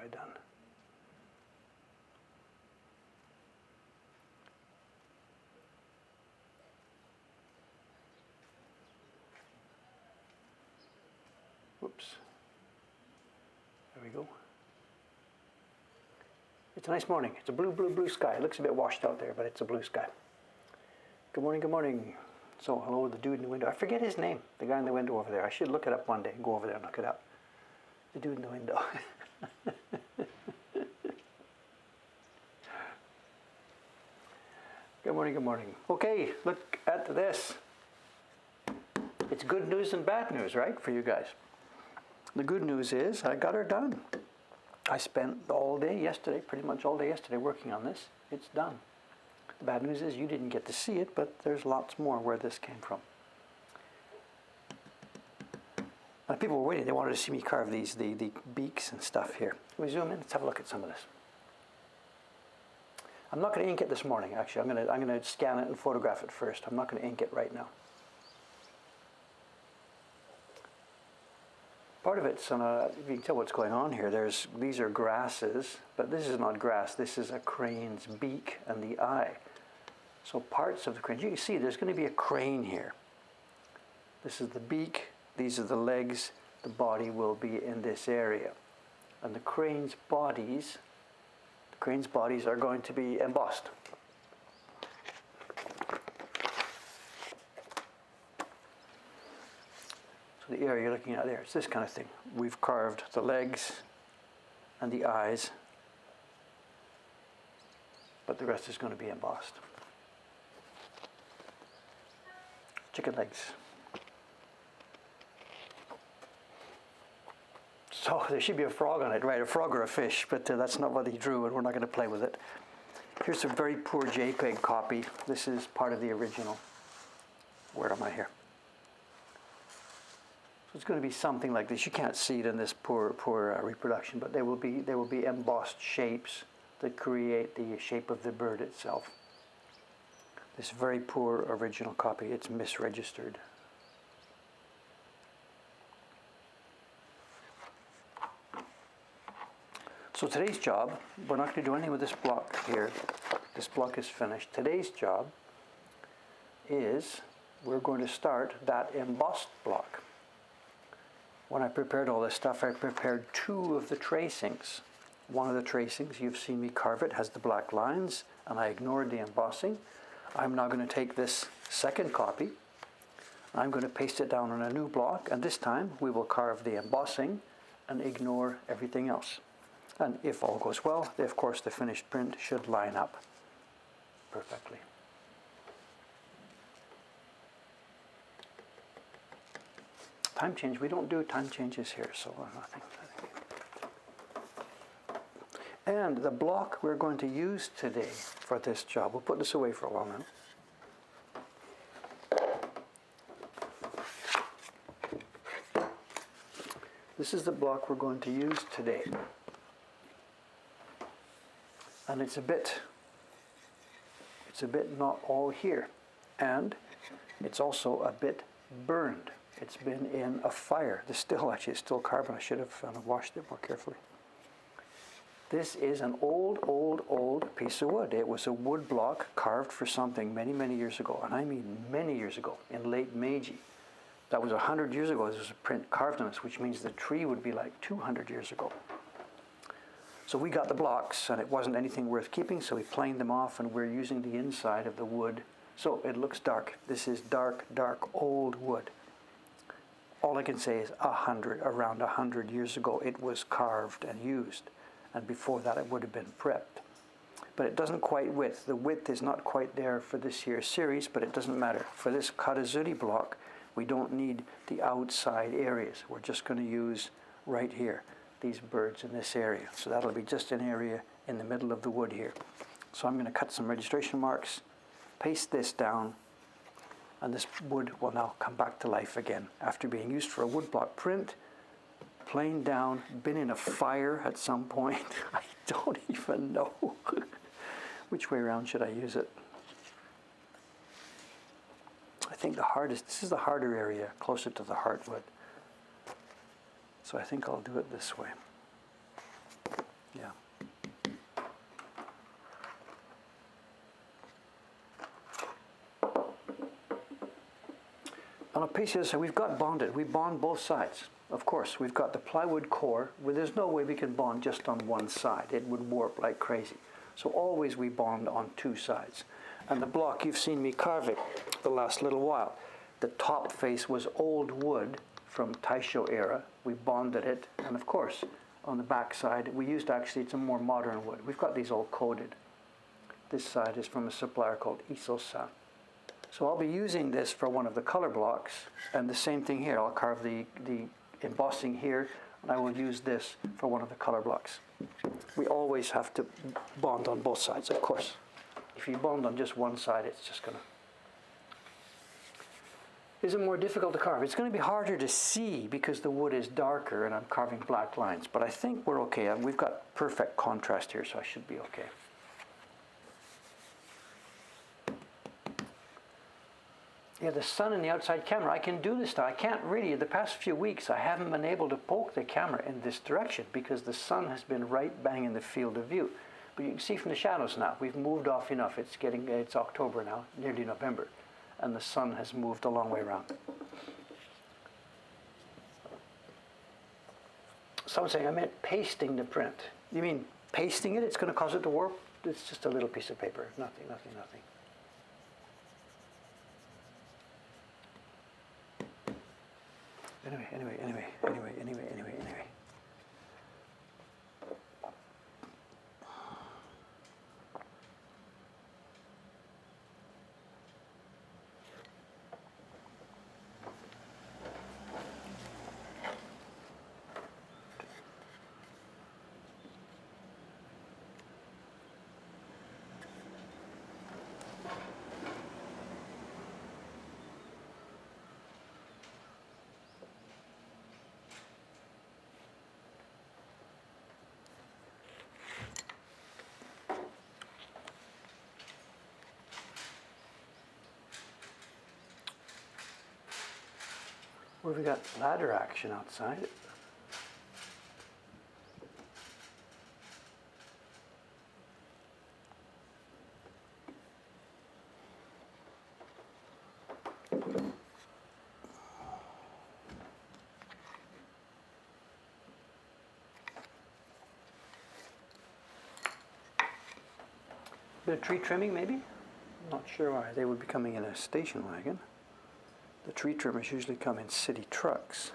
I done? Whoops. There we go. It's a nice morning. It's a blue, blue, blue sky. It looks a bit washed out there, but it's a blue sky. Good morning, good morning. So, hello, the dude in the window. I forget his name, the guy in the window over there. I should look it up one day and go over there and look it up. The dude in the window. Good morning, good morning. Okay, look at this. It's good news and bad news, right, for you guys. The good news is I got her done. I spent all day yesterday, pretty much all day yesterday, working on this. It's done. The bad news is you didn't get to see it, but there's lots more where this came from. And people were waiting. They wanted to see me carve the beaks and stuff here. Can we zoom in? Let's have a look at some of this. I'm not going to ink it this morning, actually. I'm going to scan it and photograph it first. I'm not going to ink it right now. Part of it's on a, you can tell what's going on here. These are grasses, but this is not grass. This is a crane's beak and the eye. So parts of the crane, you can see there's going to be a crane here. This is the beak, these are the legs, the body will be in this area. And the crane's bodies are going to be embossed. So the area you're looking at there, it's this kind of thing. We've carved the legs and the eyes, but the rest is going to be embossed. Chicken legs. So there should be a frog on it, right? A frog or a fish, but that's not what he drew, and we're not going to play with it. Here's a very poor JPEG copy. This is part of the original. Where am I here? So it's going to be something like this. You can't see it in this poor reproduction, but there will be embossed shapes that create the shape of the bird itself. This very poor original copy, it's misregistered. So today's job, we're not going to do anything with this block here. This block is finished. Today's job is we're going to start that embossed block. When I prepared all this stuff, I prepared 2 of the tracings. One of the tracings, you've seen me carve it, has the black lines, and I ignored the embossing. I'm now going to take this second copy. I'm going to paste it down on a new block, and this time we will carve the embossing and ignore everything else. And if all goes well, of course the finished print should line up perfectly. Time change, we don't do time changes here, so nothing. And the block we're going to use today for this job, we'll put this away for a while now. This is the block we're going to use today. And it's a bit not all here. And it's also a bit burned. It's been in a fire. It's still carbon. I should have washed it more carefully. This is an old piece of wood. It was a wood block carved for something many, many years ago. And I mean many years ago, in late Meiji. That was 100 years ago. There was a print carved on this, which means the tree would be like 200 years ago. So we got the blocks, and it wasn't anything worth keeping, so we planed them off, and we're using the inside of the wood. So it looks dark. This is dark, old wood. All I can say is around 100 years ago, it was carved and used. And before that, it would have been prepped. But it doesn't quite width. The width is not quite there for this year's series, but it doesn't matter. For this Karazuri block, we don't need the outside areas. We're just going to use right here, these birds in this area. So that'll be just an area in the middle of the wood here. So I'm going to cut some registration marks, paste this down, and this wood will now come back to life again after being used for a woodblock print, planed down, been in a fire at some point. I don't even know. Which way around should I use it? I think this is the harder area, closer to the heartwood. So I think I'll do it this way. Yeah. On a piece of this, we've got bonded. We bond both sides. Of course, we've got the plywood core where there's no way we can bond just on one side. It would warp like crazy. So always we bond on two sides. And the block, you've seen me carve it the last little while. The top face was old wood from Taisho era. We bonded it. And of course, on the back side, we used actually some more modern wood. We've got these all coated. This side is from a supplier called Iso-san. So I'll be using this for one of the color blocks, and the same thing here. I'll carve the embossing here, and I will use this for one of the color blocks. We always have to bond on both sides, of course. If you bond on just one side, it's just going to... Is it more difficult to carve? It's going to be harder to see because the wood is darker and I'm carving black lines, but I think we're okay. We've got perfect contrast here, so I should be okay. Yeah, the sun in the outside camera, I can do this now. I can't really, the past few weeks, I haven't been able to poke the camera in this direction because the sun has been right bang in the field of view. But you can see from the shadows now, we've moved off enough. It's October now, nearly November, and the sun has moved a long way around. Someone's saying, I meant pasting the print. You mean pasting it? It's going to cause it to warp? It's just a little piece of paper. Nothing. Anyway. Well, we got ladder action outside. Bit of tree trimming, maybe? Not sure why they would be coming in a station wagon. The tree trimmers usually come in city trucks.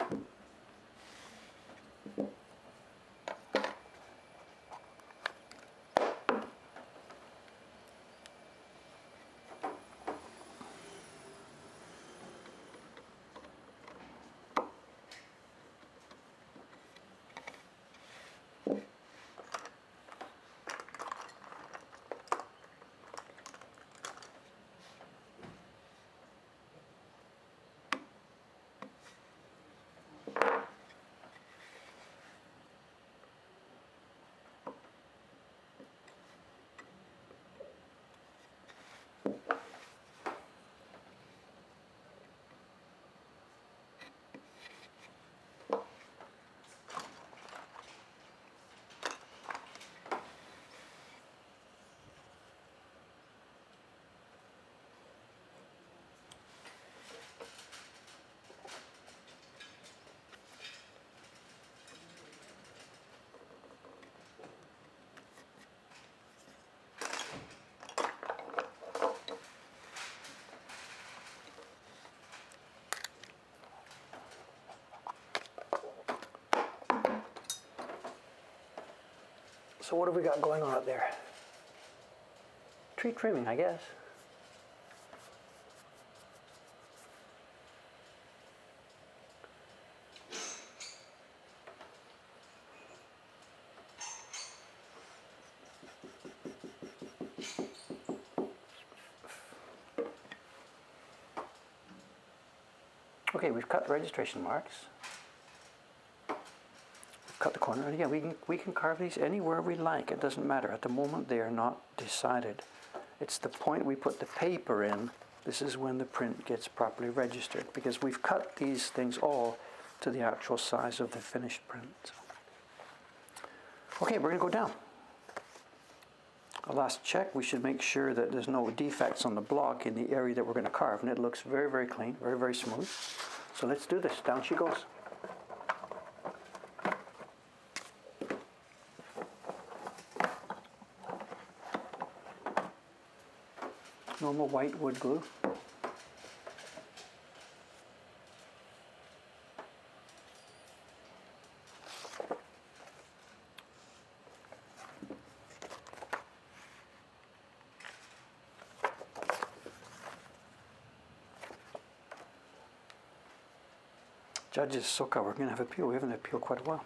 So what have we got going on out there? Tree trimming, I guess. Okay, we've cut registration marks. Cut the corner, and again, we can carve these anywhere we like. It doesn't matter. At the moment, they are not decided. It's the point we put the paper in. This is when the print gets properly registered, because we've cut these things all to the actual size of the finished print. Okay, we're going to go down. A last check, we should make sure that there's no defects on the block in the area that we're going to carve, and it looks very, very clean, very, very smooth. So let's do this. Down she goes. Normal white wood glue. Judges Soka, we're going to have a peel. We haven't had a peel quite a while.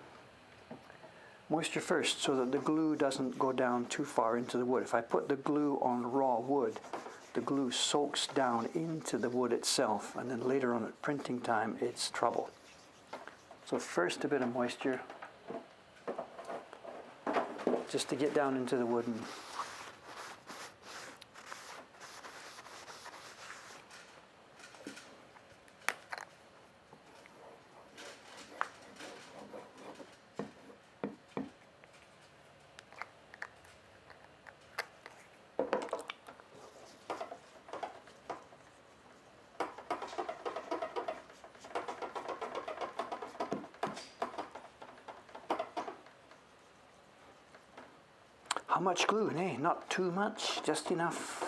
Moisture first so that the glue doesn't go down too far into the wood. If I put the glue on raw wood, the glue soaks down into the wood itself, and then later on at printing time it's trouble. So first a bit of moisture just to get down into the wood. And how much glue? Nay, not too much, just enough.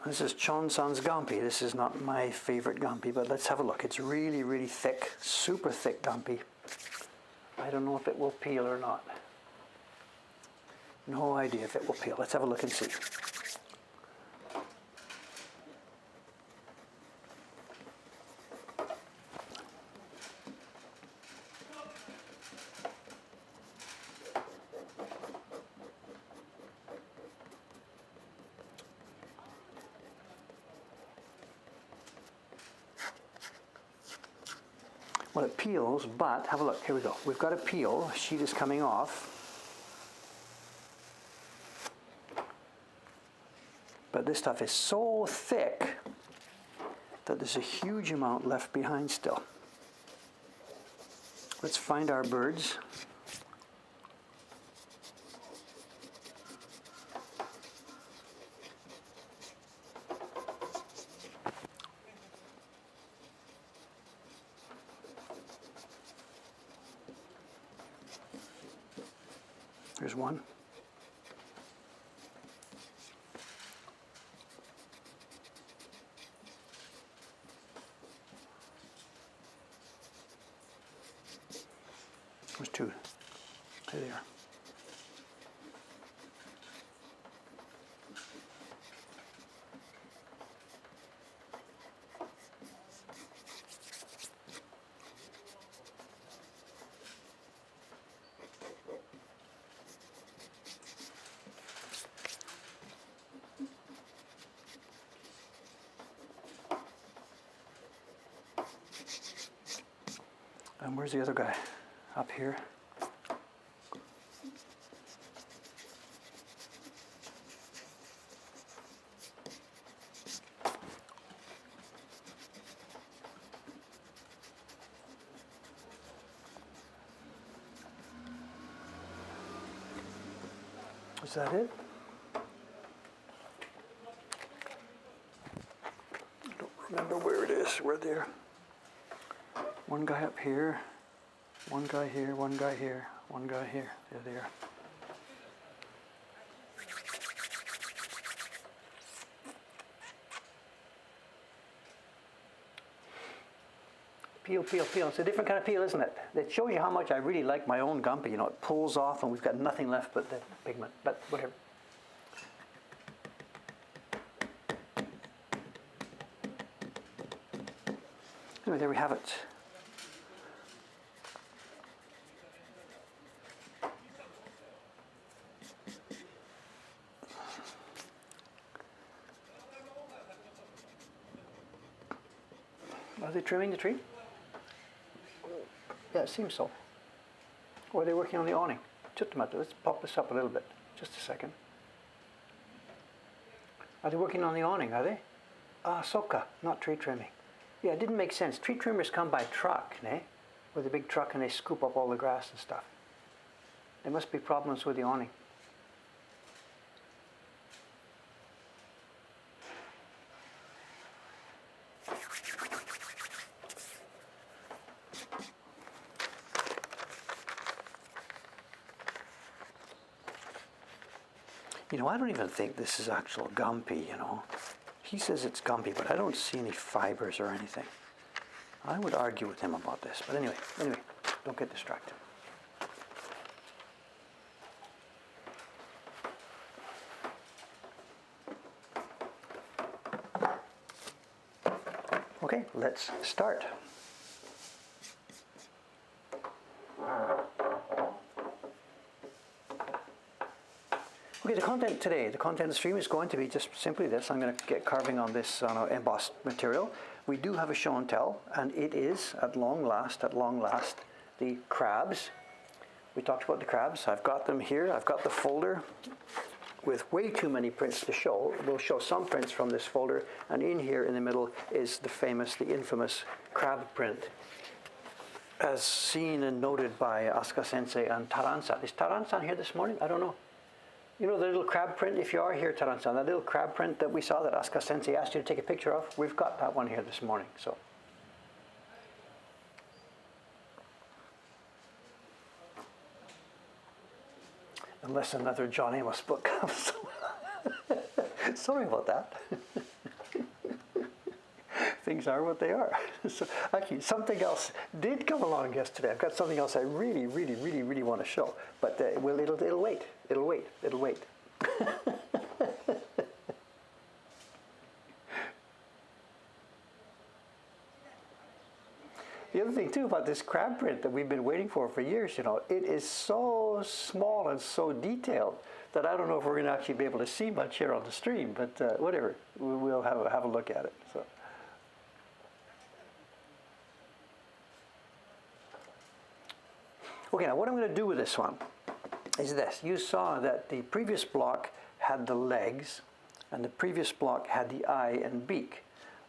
This is Chonsan's Gampi. This is not my favorite Gampi, but let's have a look. It's really, really thick, super thick Gampi. I don't know if it will peel or not. No idea if it will peel. Let's have a look and see. Well, it peels, but have a look. Here we go. We've got a peel. Sheet is coming off. But this stuff is so thick that there's a huge amount left behind still. Let's find our birds. There's one. There's two. There they are. And where's the other guy? Up here. Is that it? I don't remember where it is. We're there. One guy up here. One guy here, one guy here, one guy here. There they are. Peel, peel, peel. It's a different kind of peel, isn't it? It shows you how much I really like my own Gumpy. You know, it pulls off and we've got nothing left but the pigment. But whatever. Anyway, there we have it. Are they trimming the tree? Yeah, it seems so. Or are they working on the awning? Just a minute, let's pop this up a little bit. Just a second. Are they working on the awning, are they? Ah, soka, not tree trimming. Yeah, it didn't make sense. Tree trimmers come by truck, eh? With a big truck and they scoop up all the grass and stuff. There must be problems with the awning. You know, I don't even think this is actual Gumpy, you know. He says it's Gumpy, but I don't see any fibers or anything. I would argue with him about this. But anyway, don't get distracted. Okay, let's start. Okay, the content today, the content of the stream is going to be just simply this. I'm going to get carving on this embossed material. We do have a show and tell, and it is, at long last, the crabs. We talked about the crabs. I've got them here. I've got the folder with way too many prints to show. We'll show some prints from this folder, and in here in the middle is the infamous crab print, as seen and noted by Asuka Sensei and Taran-san. Is Taran-san here this morning? I don't know. You know the little crab print, if you are here, Taran-san, that little crab print that we saw that Asuka Sensei asked you to take a picture of, we've got that one here this morning. So, unless another John Amos book comes. Sorry about that. Things are what they are. So, actually, something else did come along yesterday. I've got something else I really want to show, but it'll wait. It'll wait. The other thing too about this crab print that we've been waiting for years, you know, it is so small and so detailed that I don't know if we're going to actually be able to see much here on the stream. But whatever, we'll have a look at it. So. Okay, now what I'm going to do with this one is this. You saw that the previous block had the legs and the previous block had the eye and beak.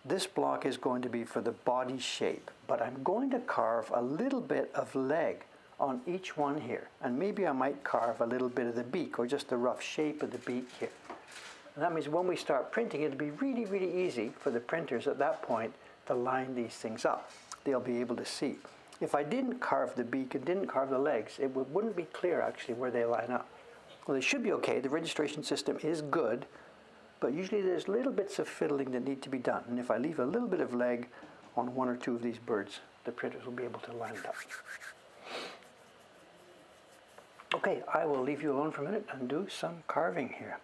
This block is going to be for the body shape, but I'm going to carve a little bit of leg on each one here, and maybe I might carve a little bit of the beak or just the rough shape of the beak here. And that means when we start printing, it'll be really easy for the printers at that point to line these things up. They'll be able to see. If I didn't carve the beak and didn't carve the legs, it wouldn't be clear actually where they line up. Well, they should be okay. The registration system is good, but usually there's little bits of fiddling that need to be done. And if I leave a little bit of leg on one or two of these birds, the printers will be able to line it up. Okay, I will leave you alone for a minute and do some carving here.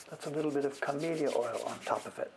That's a little bit of camellia oil on top of it.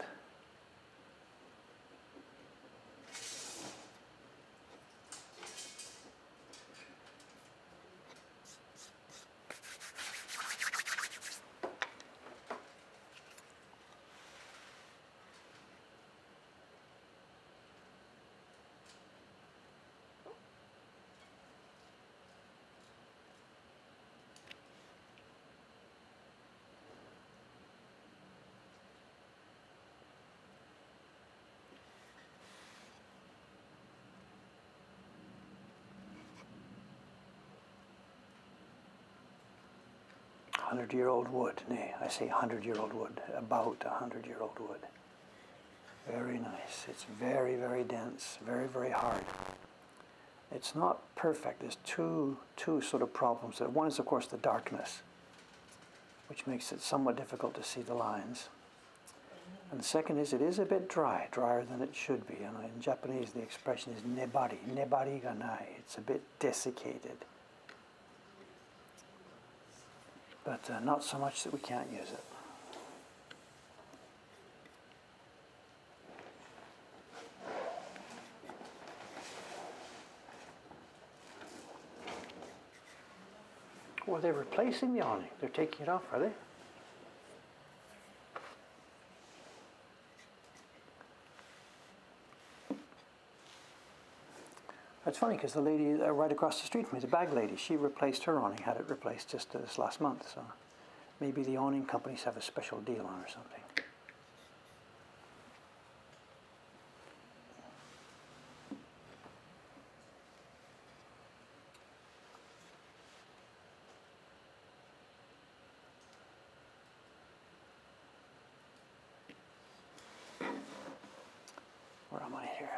100-year-old wood. Nay, I say 100-year-old wood, about 100-year-old wood. Very nice. It's very, very dense, very, very hard. It's not perfect. There's two sort of problems. One is, of course, the darkness, which makes it somewhat difficult to see the lines. And the second is it is a bit dry, drier than it should be. And in Japanese, the expression is nebari, nebari ga nai. It's a bit desiccated. But not so much that we can't use it. Well, they're replacing the awning. They're taking it off, are they? It's funny because the lady right across the street from me, the bag lady, she replaced her awning, had it replaced just this last month. So maybe the awning companies have a special deal on or something. Where am I here?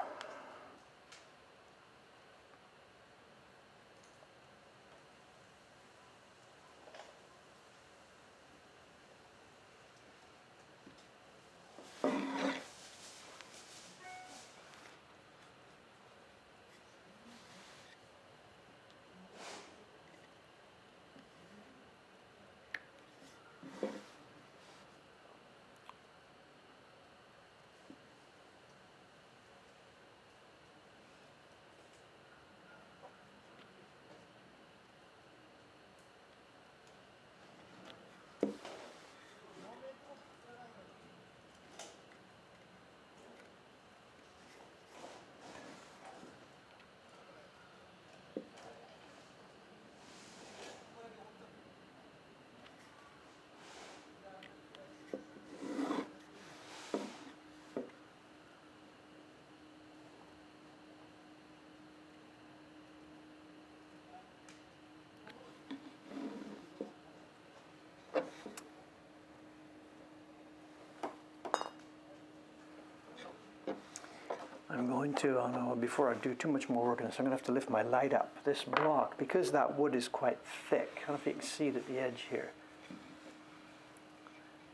I'm going to, before I do too much more work on this, I'm going to have to lift my light up. This block, because that wood is quite thick, I don't know if you can see it at the edge here.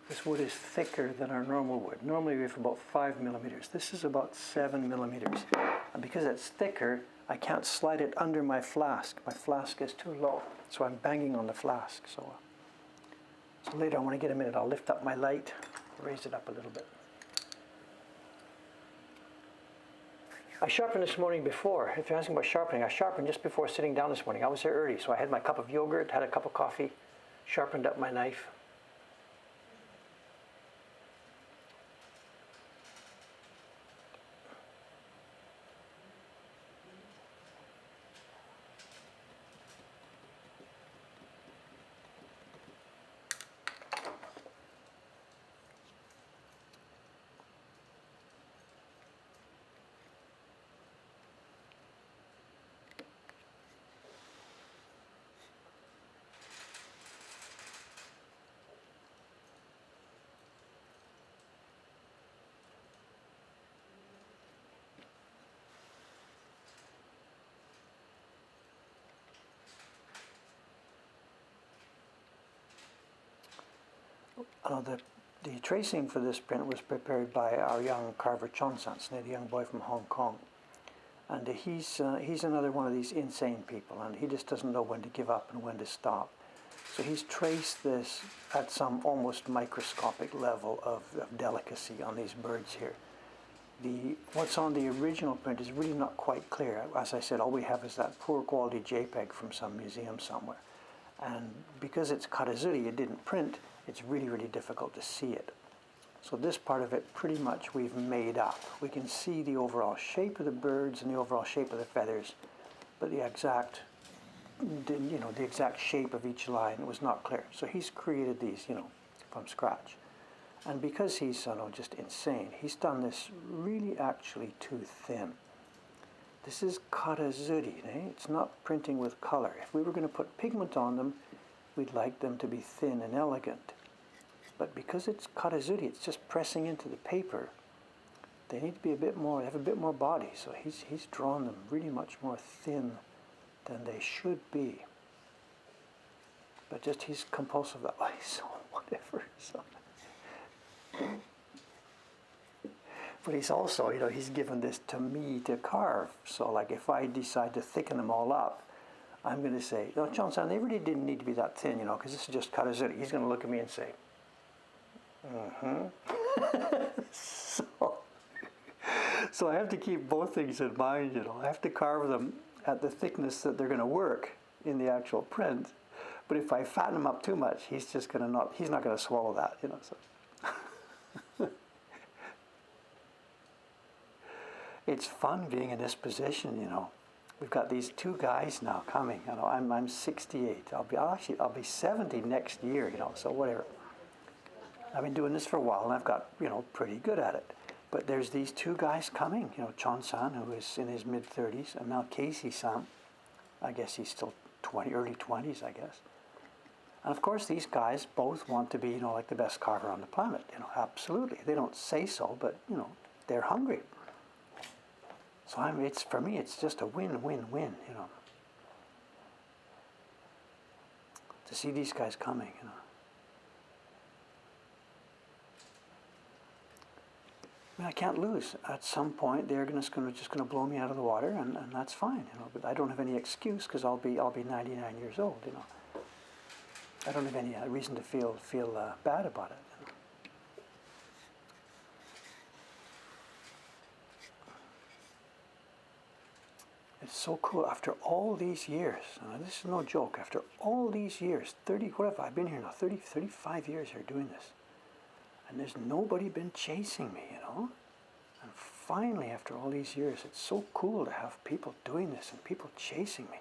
This wood is thicker than our normal wood. Normally we have about 5 millimeters. This is about 7 millimeters. And because it's thicker, I can't slide it under my flask. My flask is too low, so I'm banging on the flask. So later, when I get a minute, I'll lift up my light, raise it up a little bit. I sharpened this morning before. If you're asking about sharpening, I sharpened just before sitting down this morning. I was there early, so I had my cup of yogurt, had a cup of coffee, sharpened up my knife. The tracing for this print was prepared by our young carver Chonsan, the young boy from Hong Kong. And he's another one of these insane people, and he just doesn't know when to give up and when to stop. So he's traced this at some almost microscopic level of delicacy on these birds here. What's on the original print is really not quite clear. As I said, all we have is that poor quality JPEG from some museum somewhere. And because it's karazuri, it didn't print, it's really, really difficult to see it. So this part of it pretty much we've made up. We can see the overall shape of the birds and the overall shape of the feathers, but the exact shape of each line was not clear. So he's created these, from scratch. And because he's just insane, he's done this really actually too thin. This is karazuri, eh? It's not printing with color. If we were going to put pigment on them, we'd like them to be thin and elegant. But because it's Karazuti, it's just pressing into the paper, they need to be a bit more, have a bit more body. So he's drawn them really much more thin than they should be. But just he's compulsive that way, so whatever. So. But he's also, he's given this to me to carve. So like if I decide to thicken them all up, I'm going to say, no, Chon-san, they really didn't need to be that thin, because this is just Karazuti. He's going to look at me and say, so I have to keep both things in mind, I have to carve them at the thickness that they're going to work in the actual print. But if I fatten them up too much, he's not going to swallow that, so. It's fun being in this position, We've got these two guys now coming. I'm 68. I'll be 70 next year, so whatever. I've been doing this for a while and I've got, pretty good at it. But there's these two guys coming, Chon-san, who is in his mid-30s, and now Casey-san, I guess he's still early 20s, I guess. And of course these guys both want to be, like the best carver on the planet, absolutely. They don't say so, but, they're hungry. So for me, it's just a win-win-win, to see these guys coming, I mean, I can't lose. At some point, they're just going to blow me out of the water, and that's fine, But I don't have any excuse because I'll be 99 years old, I don't have any reason to feel bad about it. It's so cool. After all these years, this is no joke, after all these years, 30, whatever, I've been here now, 35 years here doing this. And there's nobody been chasing me, And finally, after all these years, it's so cool to have people doing this and people chasing me.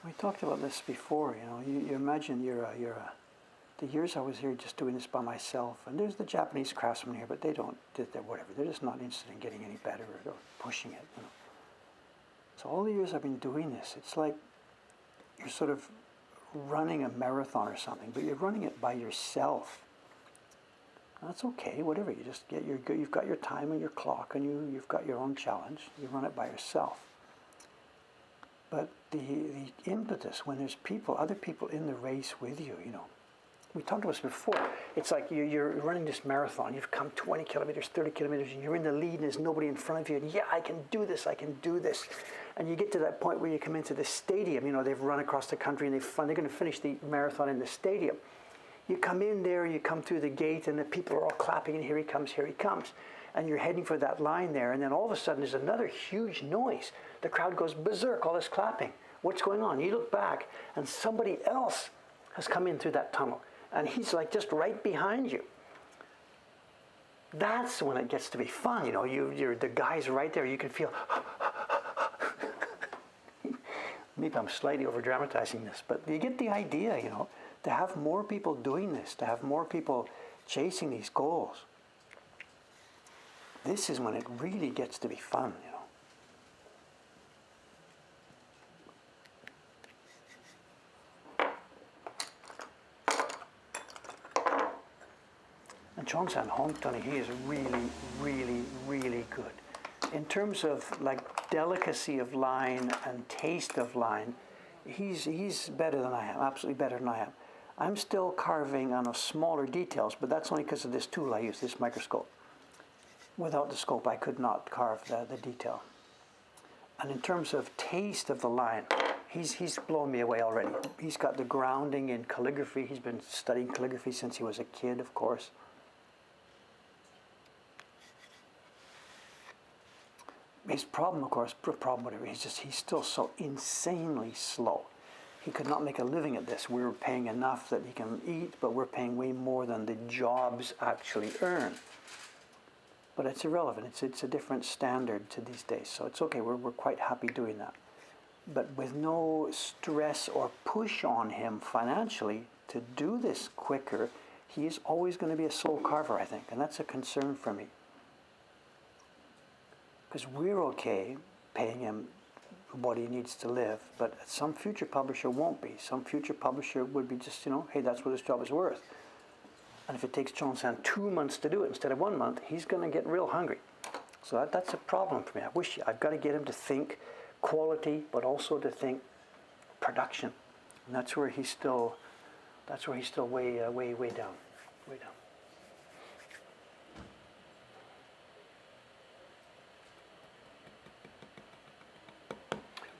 We talked about this before, You imagine the years I was here just doing this by myself, and there's the Japanese craftsmen here, but they're whatever. They're just not interested in getting any better or pushing it, So all the years I've been doing this, it's like you're sort of running a marathon or something, but you're running it by yourself. And that's okay, whatever. You just you've got your time and your clock, and you've got your own challenge. You run it by yourself. But the impetus when there's other people in the race with you, we talked about this before. It's like you're running this marathon. You've come 20 kilometers, 30 kilometers, and you're in the lead, and there's nobody in front of you. And I can do this. And you get to that point where you come into the stadium. They've run across the country, and they're going to finish the marathon in the stadium. You come in there, you come through the gate, and the people are all clapping, and here he comes. And you're heading for that line there, and then all of a sudden there's another huge noise. The crowd goes berserk, all this clapping. What's going on? You look back, and somebody else has come in through that tunnel, and he's like just right behind you. That's when it gets to be fun, you're the guy's right there. You can feel. Maybe I'm slightly over dramatizing this, but you get the idea, to have more people doing this, to have more people chasing these goals. This is when it really gets to be fun, And Chon-san Hontoni, he is really, really, really good. In terms of delicacy of line and taste of line, he's better than I am, absolutely better than I am. I'm still carving on smaller details, but that's only because of this tool I use, this microscope. Without the scope, I could not carve the detail. And in terms of taste of the line, he's blown me away already. He's got the grounding in calligraphy. He's been studying calligraphy since he was a kid, of course. His problem, of course, whatever, he's still so insanely slow. He could not make a living at this. We were paying enough that he can eat, but we're paying way more than the jobs actually earn. But it's irrelevant. It's a different standard to these days. So it's okay. We're quite happy doing that. But with no stress or push on him financially to do this quicker, he is always going to be a slow carver, I think, and that's a concern for me. Because we're okay paying him what he needs to live, but some future publisher won't be. Some future publisher would be just, hey, that's what his job is worth. And if it takes Chon-san 2 months to do it instead of 1 month, he's going to get real hungry. So that's a problem for me. I've got to get him to think quality, but also to think production. And that's where he's still way down, way down.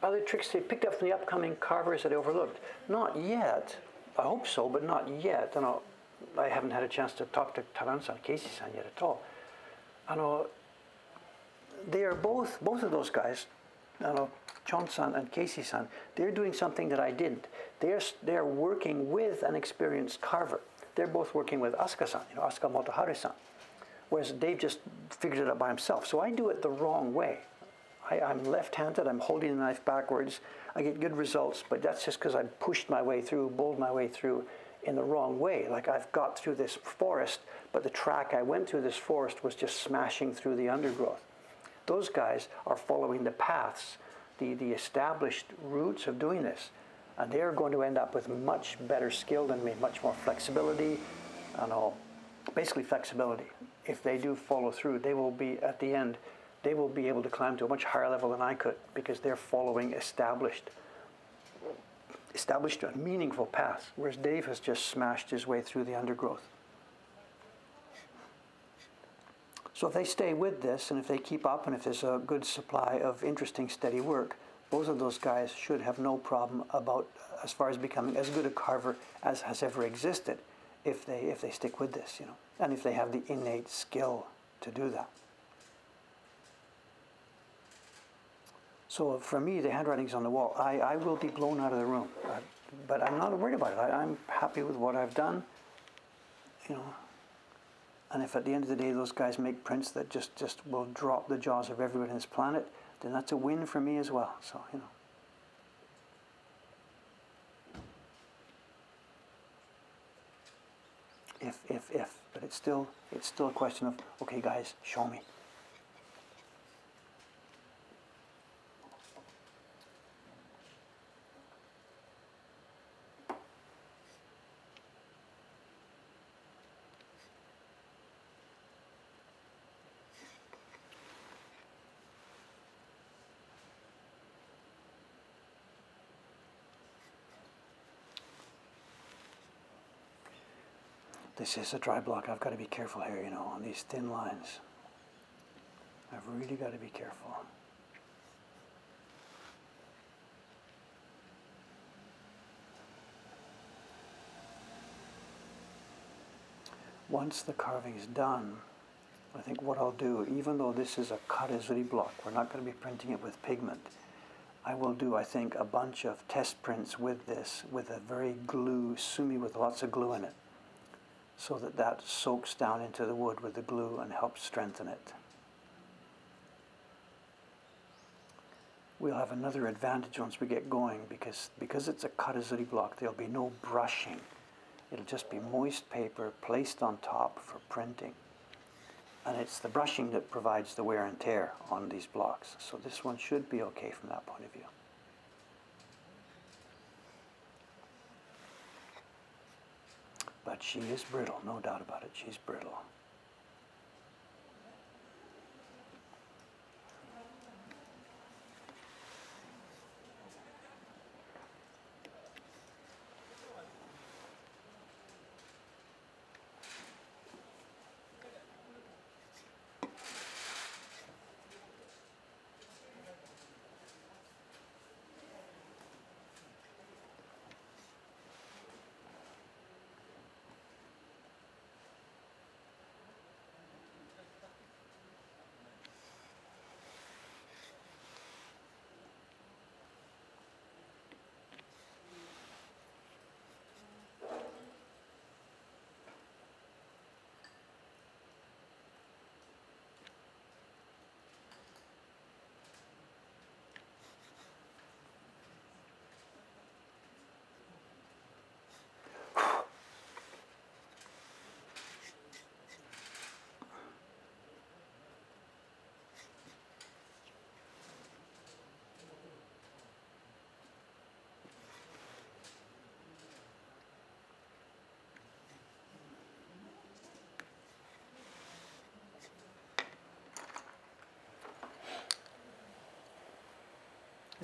Other tricks they picked up from the upcoming carvers that I overlooked? Not yet. I hope so, but not yet. I haven't had a chance to talk to Taran-san, Casey-san yet at all. They are both of those guys, Chon-san and Casey-san, they're doing something that I didn't. They're working with an experienced carver. They're both working with Asuka-san, Asuka Motoharu-san, whereas Dave just figured it out by himself. So I do it the wrong way. I'm left-handed, I'm holding the knife backwards, I get good results, but that's just because I pushed my way through, bowled my way through in the wrong way. Like I've got through this forest, but the track I went through this forest was just smashing through the undergrowth. Those guys are following the paths, the established routes of doing this. And they're going to end up with much better skill than me, much more flexibility, basically flexibility. If they do follow through, they will be, at the end, they will be able to climb to a much higher level than I could because they're following established meaningful paths, whereas Dave has just smashed his way through the undergrowth. So if they stay with this, and if they keep up, and if there's a good supply of interesting, steady work, both of those guys should have no problem about, as far as becoming as good a carver as has ever existed, if they stick with this, and if they have the innate skill to do that. So for me, the handwriting's on the wall. I will be blown out of the room, but I'm not worried about it. I'm happy with what I've done, And if at the end of the day those guys make prints that just will drop the jaws of everyone on this planet, then that's a win for me as well. So If, but it's still a question of, okay, guys, show me. This is a dry block. I've got to be careful here, on these thin lines. I've really got to be careful. Once the carving is done, I think what I'll do, even though this is a Karazuri block, we're not going to be printing it with pigment, I will do, I think, a bunch of test prints with this, with a very sumi with lots of glue in it, so that soaks down into the wood with the glue and helps strengthen it. We'll have another advantage once we get going, because it's a Karazuri block, there'll be no brushing. It'll just be moist paper placed on top for printing. And it's the brushing that provides the wear and tear on these blocks. So this one should be okay from that point of view. But she is brittle, no doubt about it. She's brittle.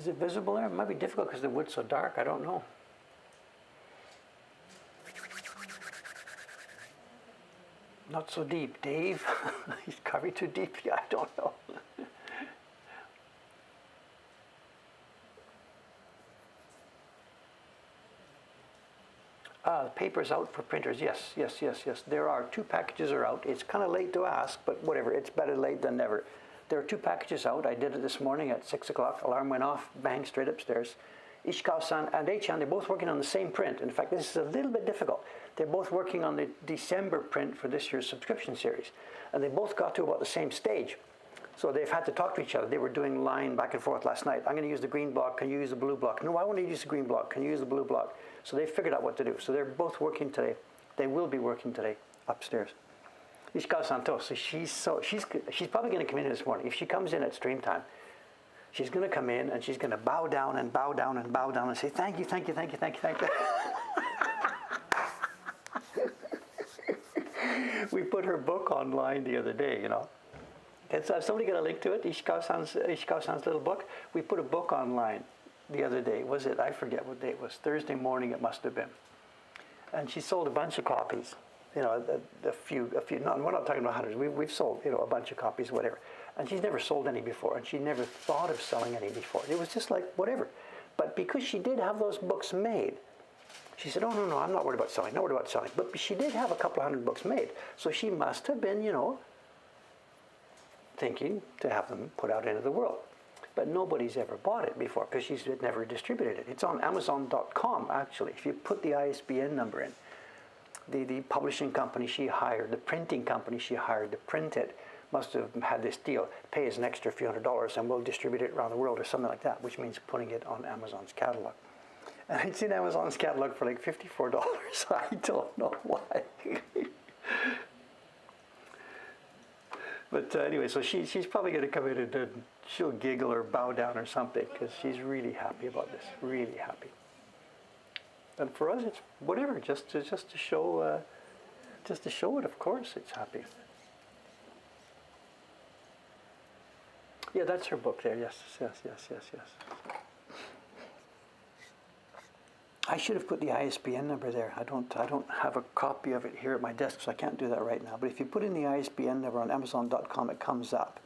Is it visible there? It might be difficult because the wood's so dark. I don't know. Not so deep. Dave? He's carving too deeply. I don't know. The paper's out for printers. Yes, yes, yes, yes. There are 2 packages are out. It's kind of late to ask, but whatever. It's better late than never. There are 2 packages out. I did it this morning at 6 o'clock. Alarm went off. Bang, straight upstairs. Ishikawa-san and Eichan, they're both working on the same print. In fact, this is a little bit difficult. They're both working on the December print for this year's subscription series. And they both got to about the same stage. So they've had to talk to each other. They were doing line back and forth last night. I'm going to use the green block. Can you use the blue block? No, I want to use the green block. Can you use the blue block? So they figured out what to do. So they're both working today. They will be working today upstairs. Ishikawa-san, so she's probably going to come in this morning. If she comes in at stream time, she's going to come in and she's going to bow down and bow down and bow down and say, thank you, thank you, thank you, thank you, thank you. We put her book online the other day, you know. And so somebody got a link to it, Ishikawa-san's little book. We put a book online the other day. Was it? I forget what day it was. Thursday morning it must have been. And she sold a bunch of copies. You know, a few. No, we're not talking about hundreds. We've sold, you know, a bunch of copies, whatever. And she's never sold any before, and she never thought of selling any before. It was just like whatever. But because she did have those books made, she said, "Oh no, I'm not worried about selling. Not worried about selling." But she did have a couple of hundred books made, so she must have been, you know, thinking to have them put out into the world. But nobody's ever bought it before because she's never distributed it. It's on Amazon.com actually. If you put the ISBN number in. The publishing company she hired, the printing company she hired to print it, must have had this deal. Pay us an extra few $100s and we'll distribute it around the world or something like that, which means putting it on Amazon's catalog. And it's in Amazon's catalog for like $54. I don't know why. But anyway, so she's probably going to come in and she'll giggle or bow down or something because she's really happy about this, really happy. And for us, it's whatever, just to show it. Of course, it's happy. Yeah, that's her book there. Yes. I should have put the ISBN number there. I don't have a copy of it here at my desk, so I can't do that right now. But if you put in the ISBN number on Amazon.com, it comes up.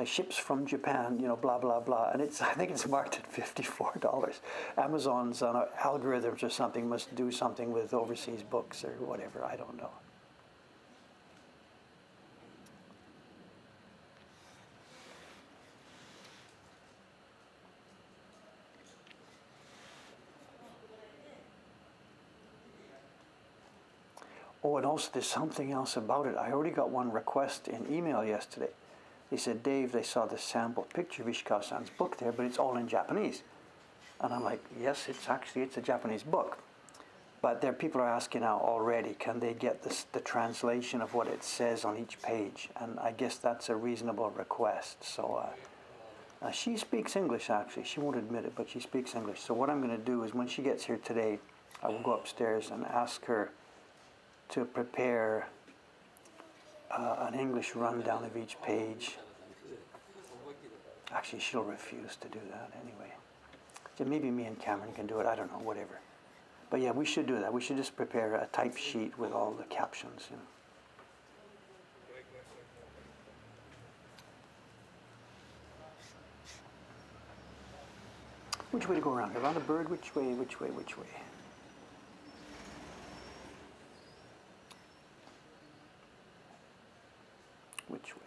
Ships from Japan, you know, blah, blah, blah. And I think it's marked at $54. Amazon's on algorithms or something must do something with overseas books or whatever. I don't know. Oh, and also there's something else about it. I already got one request in email yesterday. They said, Dave, they saw the sample picture of Ishikawa-san's book there, but it's all in Japanese. And I'm like, yes, it's a Japanese book. But people are asking now already, can they get the translation of what it says on each page? And I guess that's a reasonable request. So she speaks English, actually. She won't admit it, but she speaks English. So what I'm going to do is when she gets here today, I will go upstairs and ask her to prepare an English rundown of each page. Actually, she'll refuse to do that anyway. So maybe me and Cameron can do it. I don't know, whatever. But yeah, we should do that. We should just prepare a type sheet with all the captions. You know. Which way to go around? Around the bird? Which way? Which way? Which way? Which way?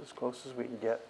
as close as we can get.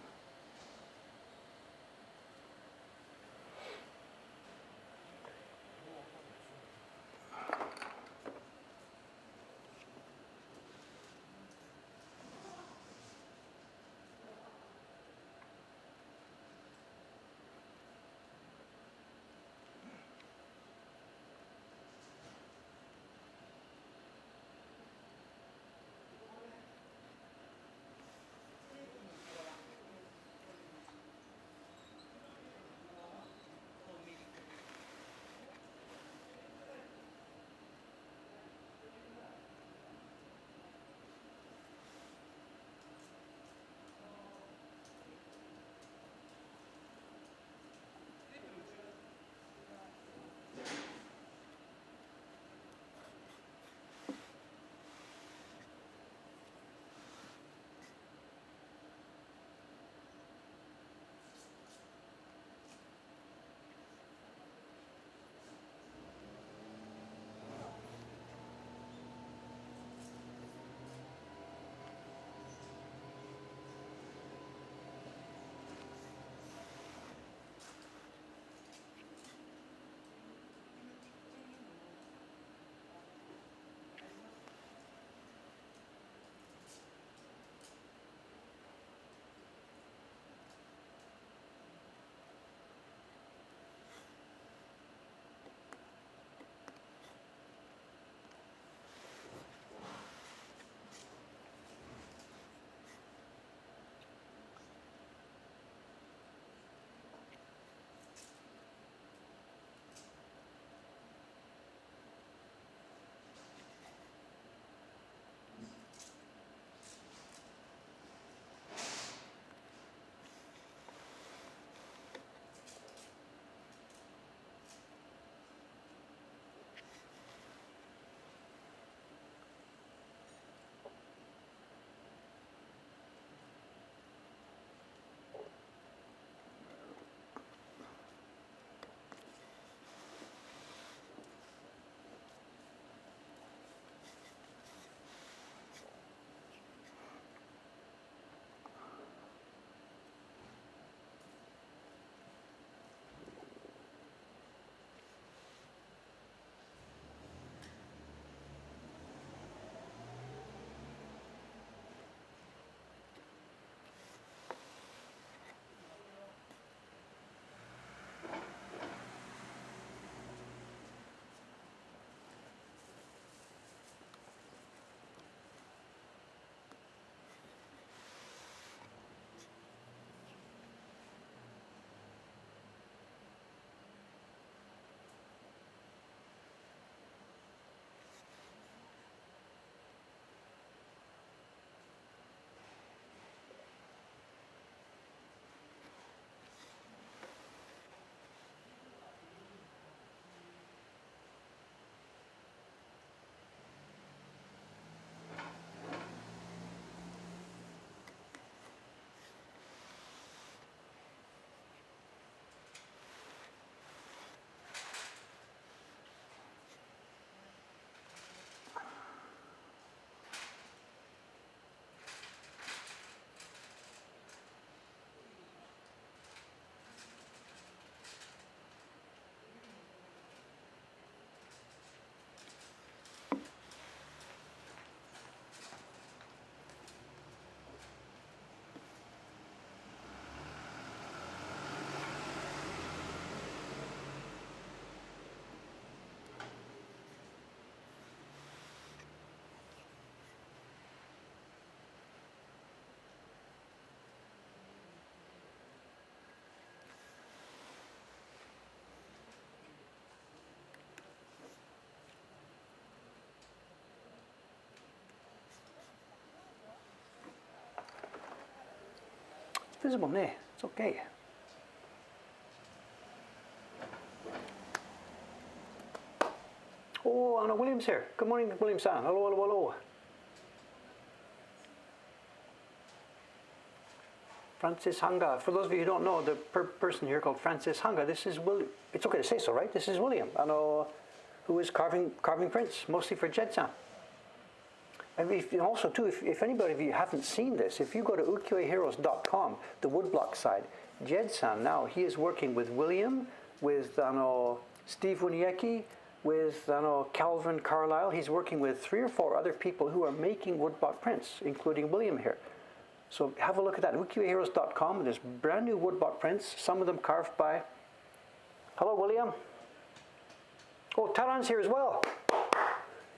Visible, nay, it's okay. Oh, Anna Williams here. Good morning, Williams-san. Hello, hello, hello. Francis Hanga. For those of you who don't know, the person here called Francis Hanga, this is William. It's okay to say so, right? This is William, who is carving prints, mostly for Jed-san. And also, too, if anybody of you haven't seen this, if you go to ukiyo-heroes.com, the woodblock side, Jed-san now, he is working with William, with Steve Wuniecki, with Calvin Carlisle. He's working with 3 or 4 other people who are making woodblock prints, including William here. So have a look at that, ukiyo-heroes.com. There's brand new woodblock prints, some of them carved by... Hello, William. Oh, Taran's here as well.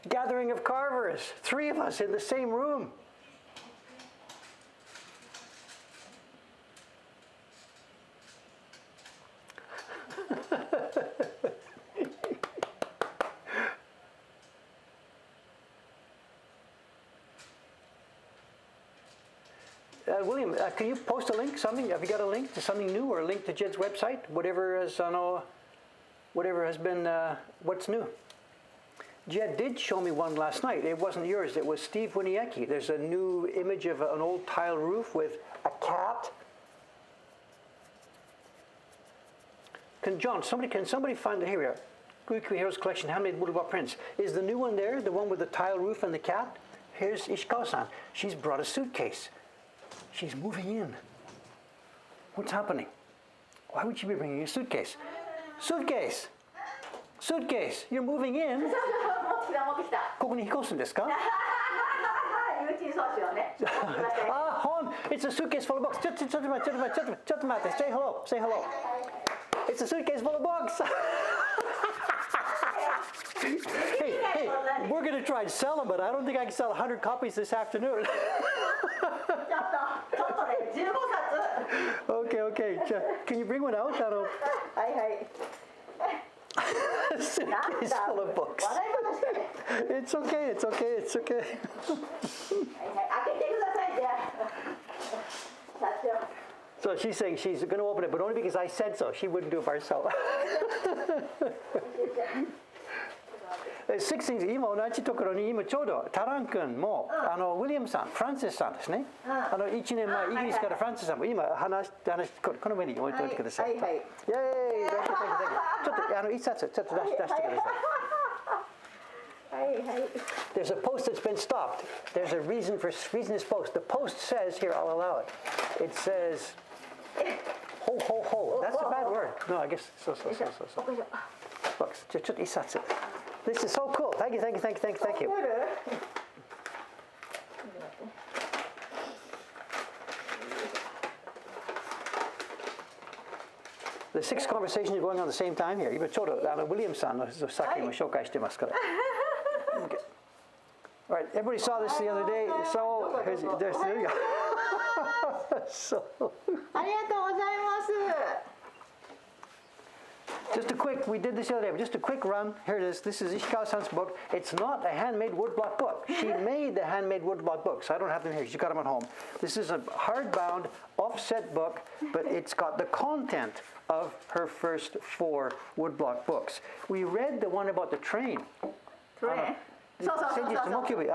Gathering of carvers, 3 of us in the same room. William, can you post a link? Something? Have you got a link to something new, or a link to Jed's website? Whatever has been. What's new? Jed did show me one last night. It wasn't yours. It was Steve Wuniecki. There's a new image of an old tile roof with a cat. Can somebody find it? Here we are. Ukiyo Heroes Collection, Handmade Woodblock Prints. Is the new one there? The one with the tile roof and the cat? Here's Ishikawa-san. She's brought a suitcase. She's moving in. What's happening? Why would she be bringing a suitcase? Suitcase! Suitcase! You're moving in? ここに引っ越すんですか? It's a suitcase full of books. ちょっと待って. Say hello. Say hello. It's a suitcase full of books. hey, we're going to try and sell them, but I don't think I can sell 100 copies this afternoon. Okay. Can you bring one out? Suitcase full of books. It's okay. So she's saying she's going to open it, but only because I said so. She wouldn't do it by herself. 6 things、今同じところに今ちょうどタラン君も、ウィリアムさん、フランシスさんですね。1年前イギリスからフランシスさんも今話この上に置いておいてください。イェーイ。ちょっと一冊ちょっと出してください。There's a post that's been stopped. There's a reason this post. The post says here, I'll allow it. It says, ho. That's a bad word. No, I guess so. Look, ちょっと一冊。This is so cool. Thank you. The 6 conversations are going on at the same time here. 今ちょうどウィリアムさんの作品を紹介してますから。Okay. All right, everybody saw this the other day. So, there you go. So. ありがとうございます。 we did this the other day, just a quick run. Here it is. This is Ishikawa-san's book. It's not a handmade woodblock book. She made the handmade woodblock books. I don't have them here. She's got them at home. This is a hardbound, offset book, but it's got the content of her first 4 woodblock books. We read the one about the train. Train? 先日木曜日、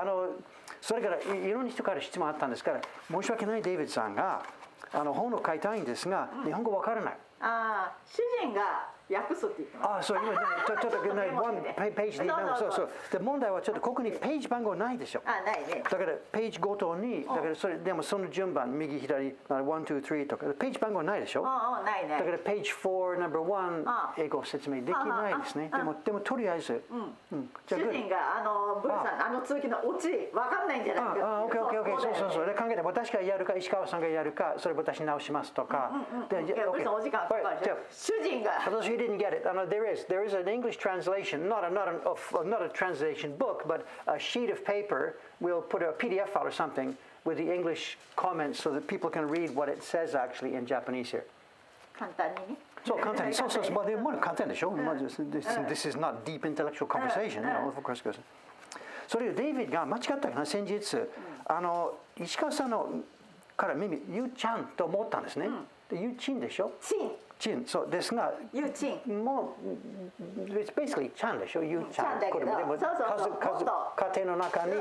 それからいろんな人から質問あったんですから、申し訳ないデイビッドさんが本を書いたいんですが、日本語わからない。主人が訳すって言ってます。そう、今ちょっと1ページに、そう。で、問題はちょっとここにページ番号ないでしょ。ないね。だからページごとに、だからでもその順番、右左、1、2、3とか、ページ番号ないでしょ。ないね。だからページ4、ナンバー1、英語説明できないですね。でもとりあえず、主人がブルさん続きのオチわかんないんじゃないですか。そう。で考えて私がやるか石川さんがやるか、それ私直しますとか。ブルさんお時間かかるでしょ。主人が。私 didn't get it. There is an English translation, not a translation book, but a sheet of paper. We'll put a PDF file or something with the English comments so that people can read what it says actually in Japanese here. 簡単にね。そう簡単に。そう。まあでも簡単でしょ。This is not deep intellectual conversation, of course. それをデイビッドが間違ったかな先日石川さんのから耳ゆうちゃんと思ったんですね。ゆうちんでしょ。ちん、そうですが、ゆうちん。もう、it's basically ちゃんでしょ、ゆうちゃん。ちゃんだけど、そう。家庭の中に。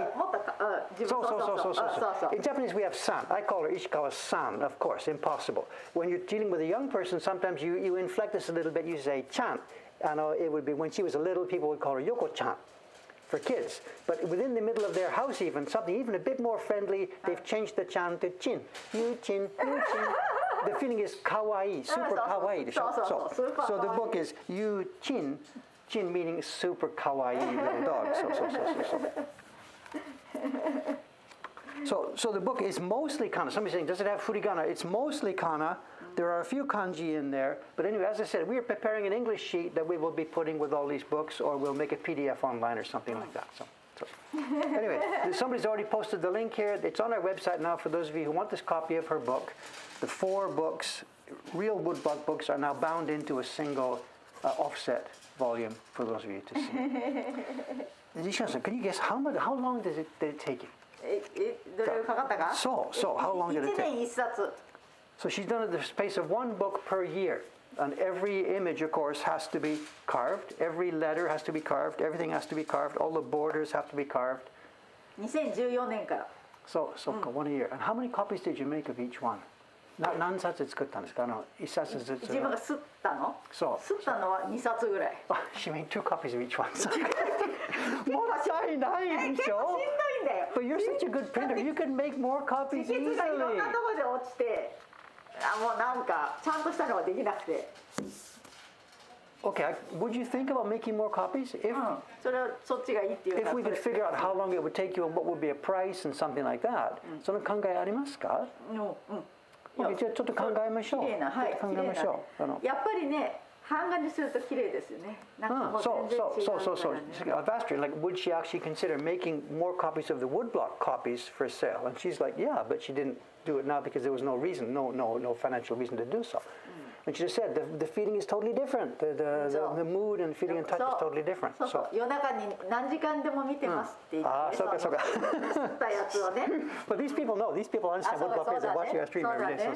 そう。In Japanese we have san. I call her Ishikawa-san, of course, impossible. When you're dealing with a young person, sometimes you inflect this a little bit. You say ちゃん. It would be when she was a little, people would call her Yoko-chan. for kids. But within the middle of their house even, something even a bit more friendly, they've changed the chan to chin. You chin, you chin. The feeling is kawaii, super kawaii. So the book is you chin, chin meaning super kawaii little dog. So the book is mostly kana. Somebody's saying, does it have furigana? It's mostly kana. There are a few kanji in there. But anyway, as I said, we are preparing an English sheet that we will be putting with all these books, or we'll make a PDF online or something like that. So anyway, somebody's already posted the link here. It's on our website now for those of you who want this copy of her book. The 4 books, real woodblock books, are now bound into a single offset volume for those of you to see. Nishina-san, can you guess how long did it take you? どれかかったか So, how long did it 1 take? 年1冊 So she's done it the space of 1 book per year. And every image, of course, has to be carved. Every letter has to be carved. Everything has to be carved. All the borders have to be carved. 2014年から So 1 a year. And how many copies did you make of each one? 何冊作ったんですか1冊ずつ。自分が吸ったのそう吸ったのは2冊ぐらい She made 2 copies of each one. もったいないでしょ結構しんどいんだよ But you're such a good printer. You can make more 止 copies 血がいろん easily. なところで落ちてもうなんかちゃんとしたのができなくて Okay, would you think about making more copies? それはそっちがいいっていうか If we could figure out how long it would take you and what would be a price and something like that. その考えありますかいやじゃあちょっと考えましょう。綺麗なはい考えましょう。やっぱりね版画にすると綺麗ですよねなんかもう全然違うからね I've asked her, like, would she actually consider making more copies of the woodblock copies for sale? And she's like, yeah, but she didn't do it now because there was no reason, no financial reason to do so. And she just said the feeling is totally different. The mood and feeling and touch is totally different. そうそう夜中に何時間でも見てますって言ってそうかそうか吸ったやつをね But these people know. These people understand woodblock is. They're watching our stream every day.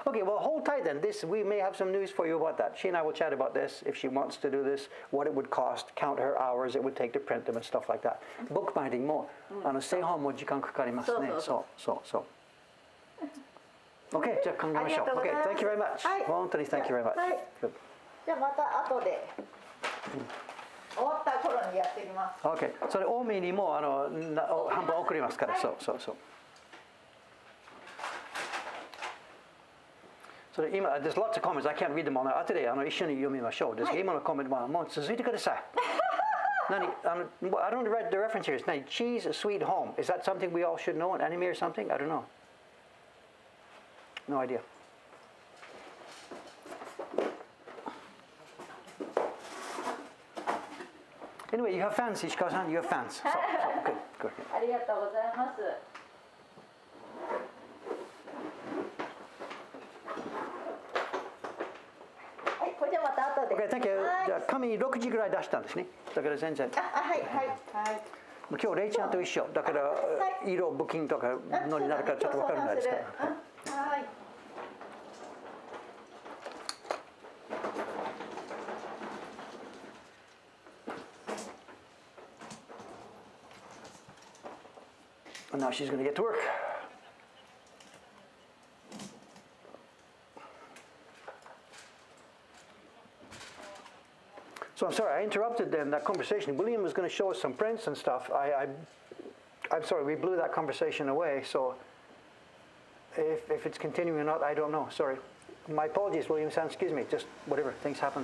Okay, well, hold tight then. We may have some news for you about that. She and I will chat about this if she wants to do this, what it would cost, count her hours it would take to print them and stuff like that. Bookbinding も製本も時間かかりますね。そう。Okay, じゃあ考えましょう。Okay, thank you very much. 本当に thank you very much. じゃあまた後で終わった頃にやってきます。 Okay, それ多めにも半分送りますから。そう。それ今 there's lots of comments. I can't read them all now. 後で一緒に読みましょう。ですが今のコメントはもう続いてください。I don't read the reference here. It's cheese sweet home. Is that something we all should know? An anime or something? I don't know. No idea. Anyway, you have fans, Ishikawa-san. You have fans. So, good. ありがとうございます。はい、これじゃまた後で。Okay, thank you. じゃあ紙6時ぐらい出したんですね。だから全然。はい。今日レイちゃんと一緒。だから色ブッキングとかのになるからちょっと分からないですから。はい。And now she's going to get to work. So I'm sorry, I interrupted that conversation. William was going to show us some prints and stuff. I'm sorry, we blew that conversation away. So if it's continuing or not, I don't know. Sorry. My apologies, William-san. Excuse me. Just whatever. Things happen.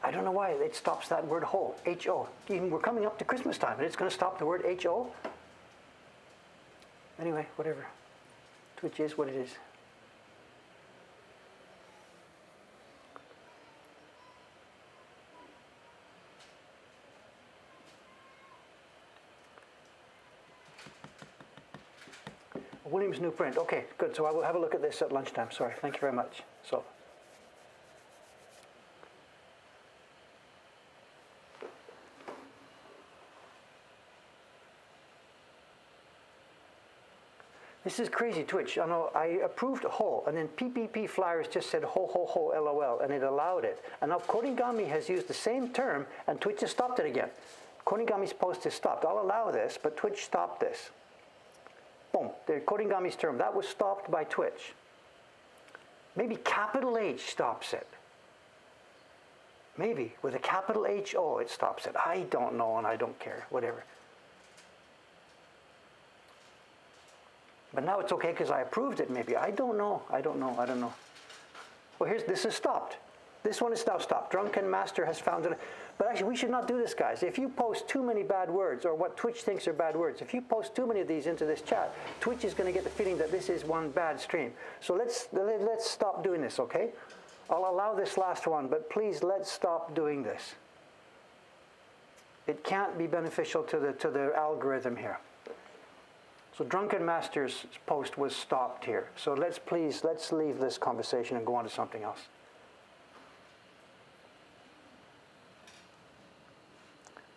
I don't know why it stops that word whole, H-O. Even we're coming up to Christmas time, and it's going to stop the word H-O. Anyway, whatever. Twitch is what it is. William's new print. Okay, good. So I will have a look at this at lunchtime. Sorry. Thank you very much. So. This is crazy, Twitch. I know I approved whole, and then PPP Flyers just said ho ho ho LOL, and it allowed it. And now Korigami has used the same term, and Twitch has stopped it again. Korigami's post is stopped. I'll allow this, but Twitch stopped this. Boom, the Koringami's term, that was stopped by Twitch. Maybe capital H stops it. Maybe with a capital H-O it stops it. I don't know and I don't care, whatever. But now it's okay because I approved it maybe. I don't know. Well, this is stopped. This one is now stopped. Drunken Master has found it. But actually, we should not do this, guys. If you post too many bad words, or what Twitch thinks are bad words, if you post too many of these into this chat, Twitch is going to get the feeling that this is one bad stream. So let's stop doing this, okay? I'll allow this last one, but please let's stop doing this. It can't be beneficial to the algorithm here. So Drunken Master's post was stopped here. So let's leave this conversation and go on to something else.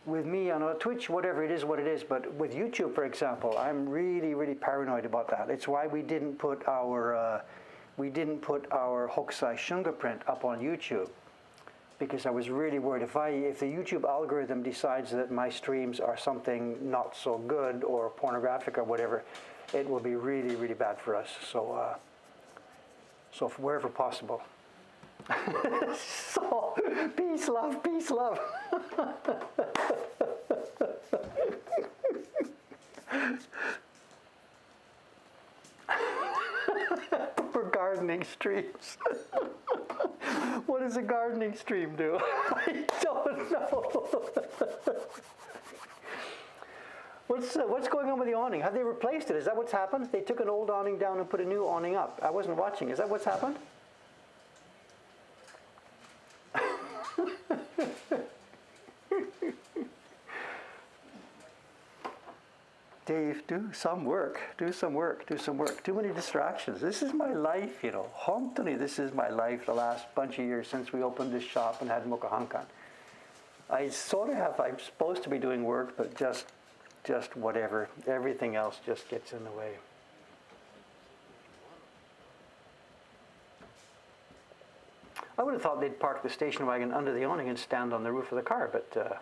With me on Twitch, whatever it is, what it is, but with YouTube, for example, I'm really, really paranoid about that. It's why we didn't put our Hokusai Shunga print up on YouTube, because I was really worried if the YouTube algorithm decides that my streams are something not so good or pornographic or whatever, it will be really, really bad for us. So wherever possible. So, peace, love, peace, love. For gardening streams. What does a gardening stream do? I don't know. What's going on with the awning? Have they replaced it? Is that what's happened? They took an old awning down and put a new awning up. I wasn't watching. Is that what's happened? Dave, do some work. Too many distractions. This is my life, Hontoni, this is my life the last bunch of years since we opened this shop and had Mokuhankan. I'm supposed to be doing work, but just whatever. Everything else just gets in the way. I would have thought they'd park the station wagon under the awning and stand on the roof of the car, but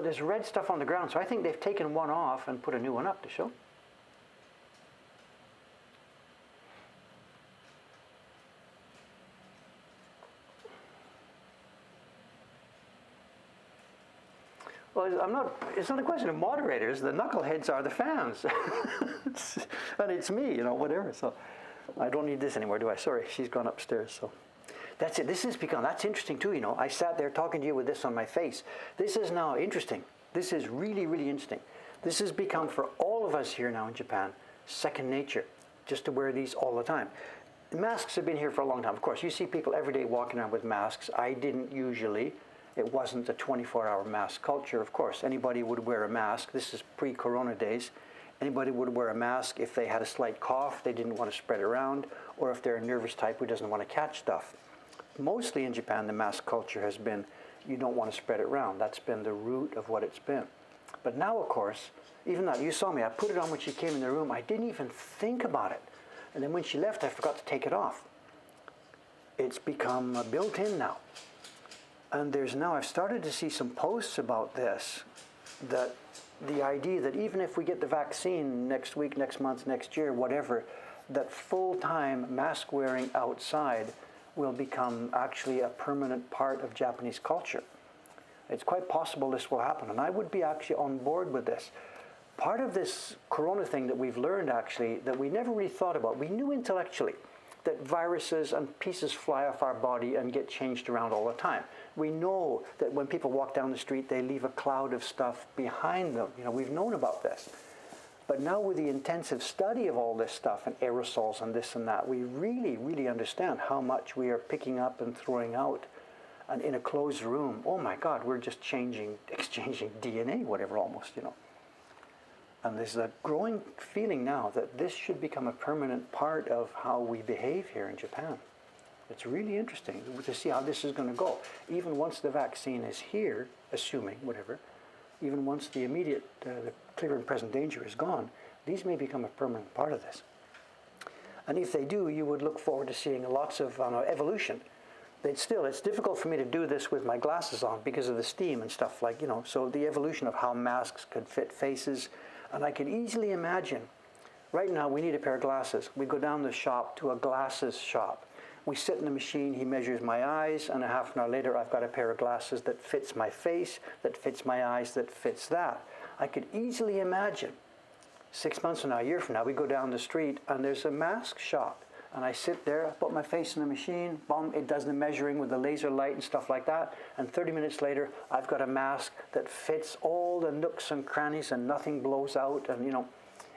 there's red stuff on the ground, so I think they've taken one off and put a new one up to show. Well, it's not a question of moderators. The knuckleheads are the fans. And it's me, whatever. So I don't need this anymore, do I? Sorry, she's gone upstairs, so. That's it. That's interesting too, I sat there talking to you with this on my face. This is now interesting. This is really, really interesting. This has become, for all of us here now in Japan, second nature, just to wear these all the time. Masks have been here for a long time. Of course, you see people every day walking around with masks. I didn't usually. It wasn't a 24-hour mask culture, of course. Anybody would wear a mask. This is pre-corona days. Anybody would wear a mask if they had a slight cough, they didn't want to spread it around, or if they're a nervous type who doesn't want to catch stuff. Mostly in Japan, the mask culture has been, you don't want to spread it around. That's been the root of what it's been. But now, of course, even that, you saw me, I put it on when she came in the room. I didn't even think about it. And then when she left, I forgot to take it off. It's become built in now. And I've started to see some posts about this, that the idea that even if we get the vaccine next week, next month, next year, whatever, that full-time mask wearing outside will become actually a permanent part of Japanese culture. It's quite possible this will happen, and I would be actually on board with this. Part of this corona thing that we've learned actually, that we never really thought about, we knew intellectually that viruses and pieces fly off our body and get changed around all the time. We know that when people walk down the street, they leave a cloud of stuff behind them. We've known about this. But now with the intensive study of all this stuff and aerosols and this and that, we really, really understand how much we are picking up and throwing out. And in a closed room, oh my God, we're just exchanging DNA, whatever, almost, And there's a growing feeling now that this should become a permanent part of how we behave here in Japan. It's really interesting to see how this is going to go. Even once the vaccine is here, assuming, whatever, even once the immediate, the clear and present danger is gone, these may become a permanent part of this. And if they do, you would look forward to seeing lots of evolution. It's difficult for me to do this with my glasses on because of the steam and stuff so the evolution of how masks could fit faces, And I can easily imagine, right now we need a pair of glasses. We go down the shop to a glasses shop. We sit in the machine, he measures my eyes, and a half an hour later I've got a pair of glasses that fits my face, that fits my eyes, that fits that. I could easily imagine 6 months from now, a year from now, we go down the street and there's a mask shop. And I sit there, I put my face in the machine, boom, it does the measuring with the laser light and stuff like that. And 30 minutes later, I've got a mask that fits all the nooks and crannies and nothing blows out. And you know,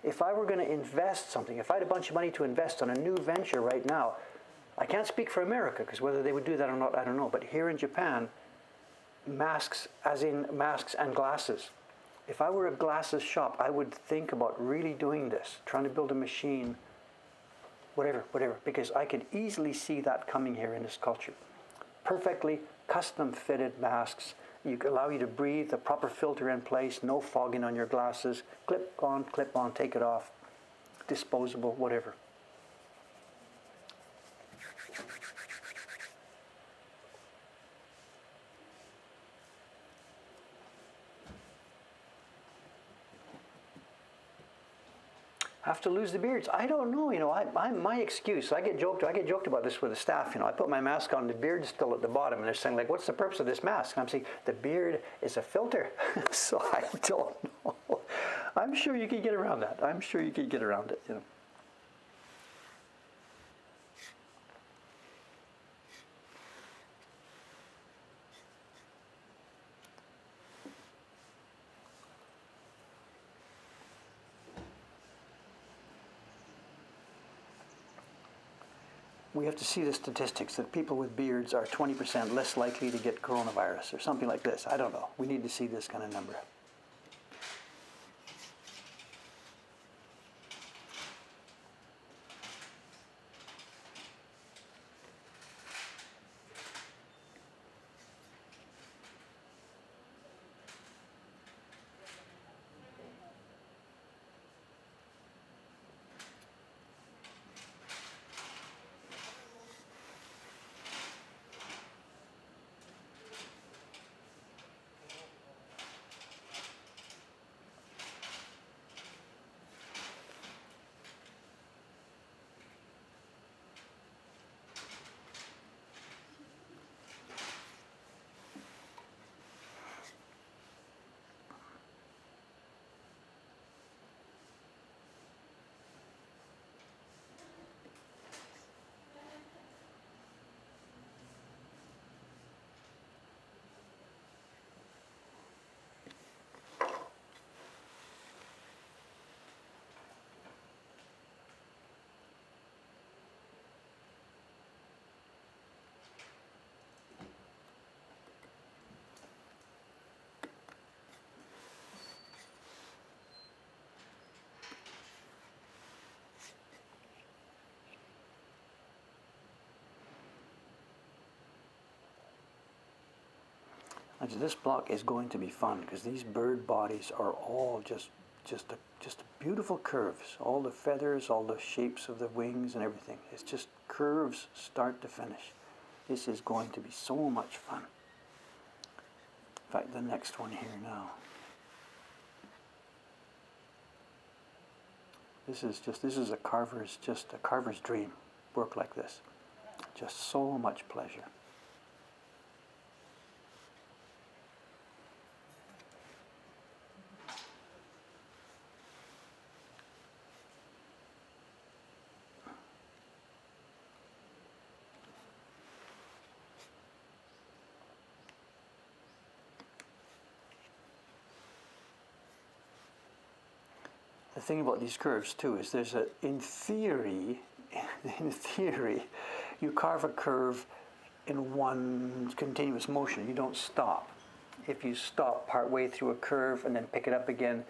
if I were going to invest something, if I had a bunch of money to invest on a new venture right now, I can't speak for America, because whether they would do that or not, I don't know. But here in Japan, masks, as in masks and glasses. If I were a glasses shop, I would think about really doing this, trying to build a machine, whatever, because I could easily see that coming here in this culture. Perfectly custom fitted masks, allow you to breathe, the proper filter in place, no fogging on your glasses, clip on, take it off, disposable, whatever. Have to lose the beards? I don't know. You know, I'm my excuse. I get joked about this with the staff. You know, I put my mask on, the beard's still at the bottom, and they're saying like, "What's the purpose of this mask?" And I'm saying, "The beard is a filter." So I don't know. I'm sure you could get around that. I'm sure you could get around it. You know. We have to see the statistics that people with beards are 20% less likely to get coronavirus or something like this. I don't know. We need to see this kind of number. This block is going to be fun because these bird bodies are all just beautiful curves. All the feathers, all the shapes of the wings and everything. It's just curves start to finish. This is going to be so much fun. In fact, the next one here now. This is a carver's dream. Work like this. Just so much pleasure. The thing about these curves too is in theory, you carve a curve in one continuous motion. You don't stop. If you stop partway through a curve and then pick it up again,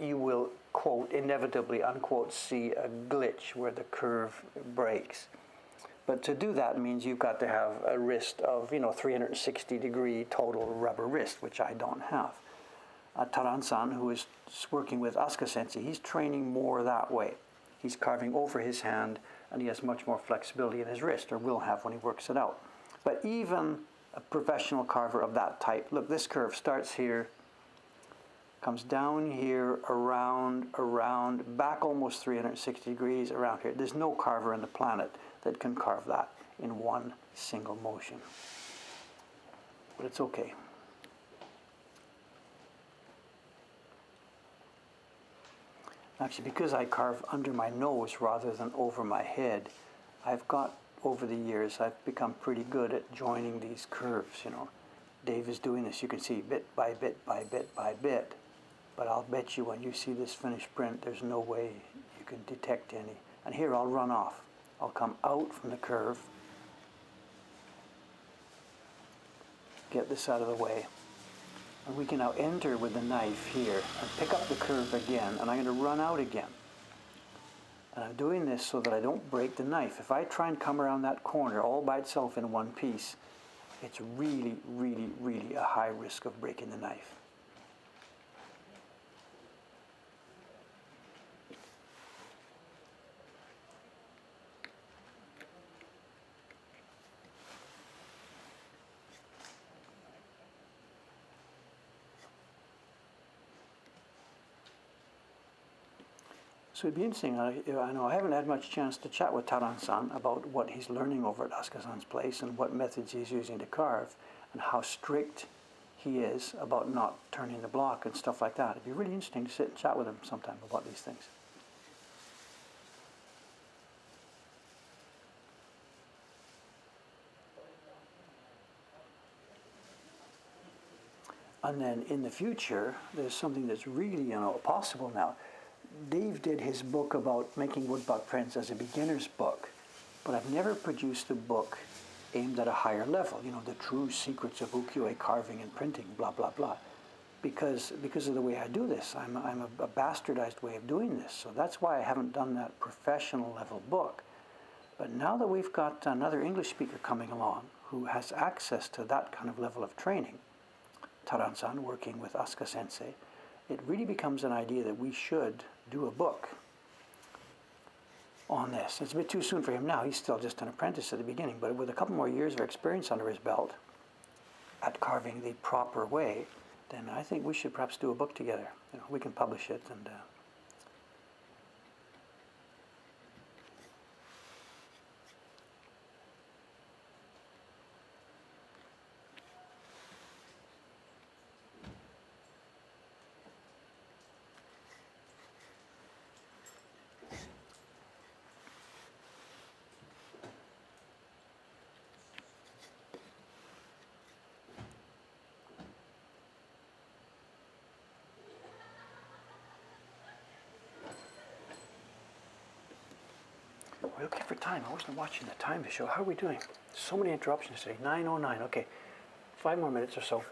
you will, quote, inevitably, unquote, see a glitch where the curve breaks. But to do that means you've got to have a wrist of, 360-degree total rubber wrist, which I don't have. Taran-san, who is working with Asuka Sensei, he's training more that way. He's carving over his hand, and he has much more flexibility in his wrist, or will have when he works it out. But even a professional carver of that type, look, this curve starts here, comes down here, around, back almost 360 degrees, around here. There's no carver on the planet that can carve that in one single motion. But it's okay. Actually, because I carve under my nose rather than over my head, over the years, I've become pretty good at joining these curves, you know. Dave is doing this, you can see bit by bit by bit by bit. But I'll bet you when you see this finished print, there's no way you can detect any. And here I'll run off. I'll come out from the curve, get this out of the way, and we can now enter with the knife here and pick up the curve again, and I'm going to run out again. And I'm doing this so that I don't break the knife. If I try and come around that corner all by itself in one piece, it's really, really, really a high risk of breaking the knife. So it'd be interesting. I know I haven't had much chance to chat with Taran-san about what he's learning over at Asuka-san's place and what methods he's using to carve and how strict he is about not turning the block and stuff like that. It'd be really interesting to sit and chat with him sometime about these things. And then in the future, there's something that's really, possible now. Dave did his book about making woodblock prints as a beginner's book, but I've never produced a book aimed at a higher level, the true secrets of ukiyo-e carving and printing, blah, blah, blah. Because of the way I do this. I'm a bastardized way of doing this. So that's why I haven't done that professional level book. But now that we've got another English speaker coming along who has access to that kind of level of training, Taran-san working with Asuka Sensei, it really becomes an idea that we should do a book on this. It's a bit too soon for him now. He's still just an apprentice at the beginning, but with a couple more years of experience under his belt at carving the proper way, then I think we should perhaps do a book together. We can publish it and we're okay for time. I wasn't watching the time to show. How are we doing? So many interruptions today. 9:09. Okay. 5 more minutes or so.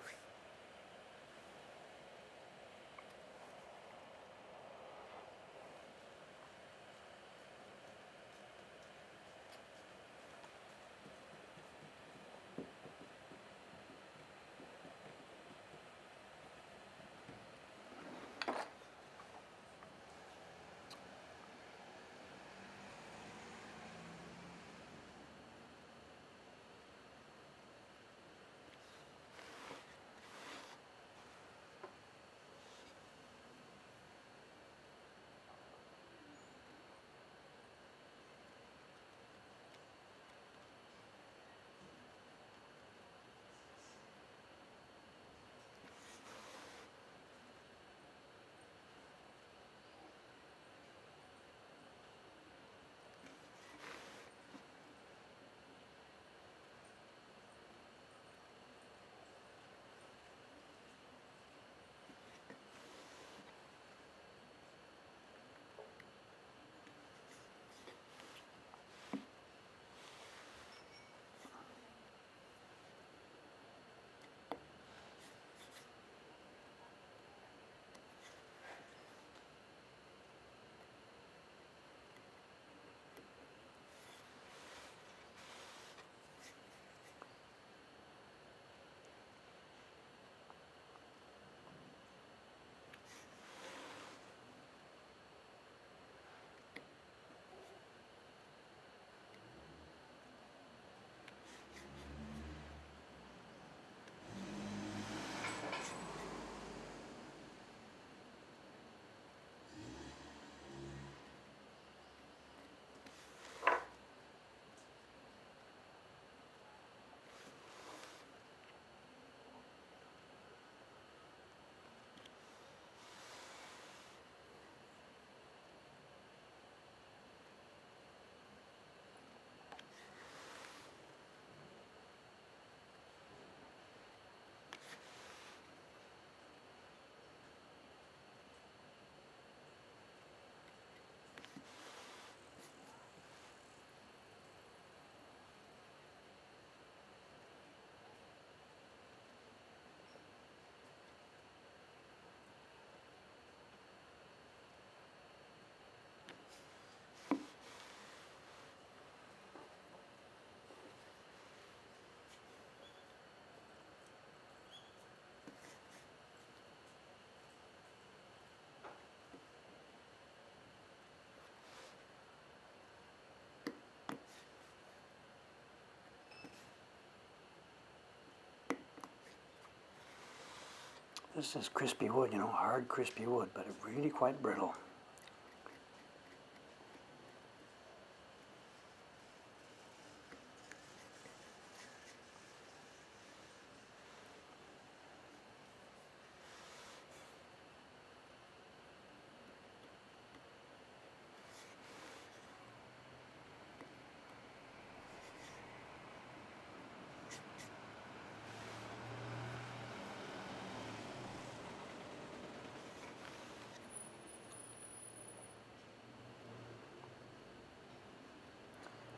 This is crispy wood, you know, hard crispy wood, but really quite brittle.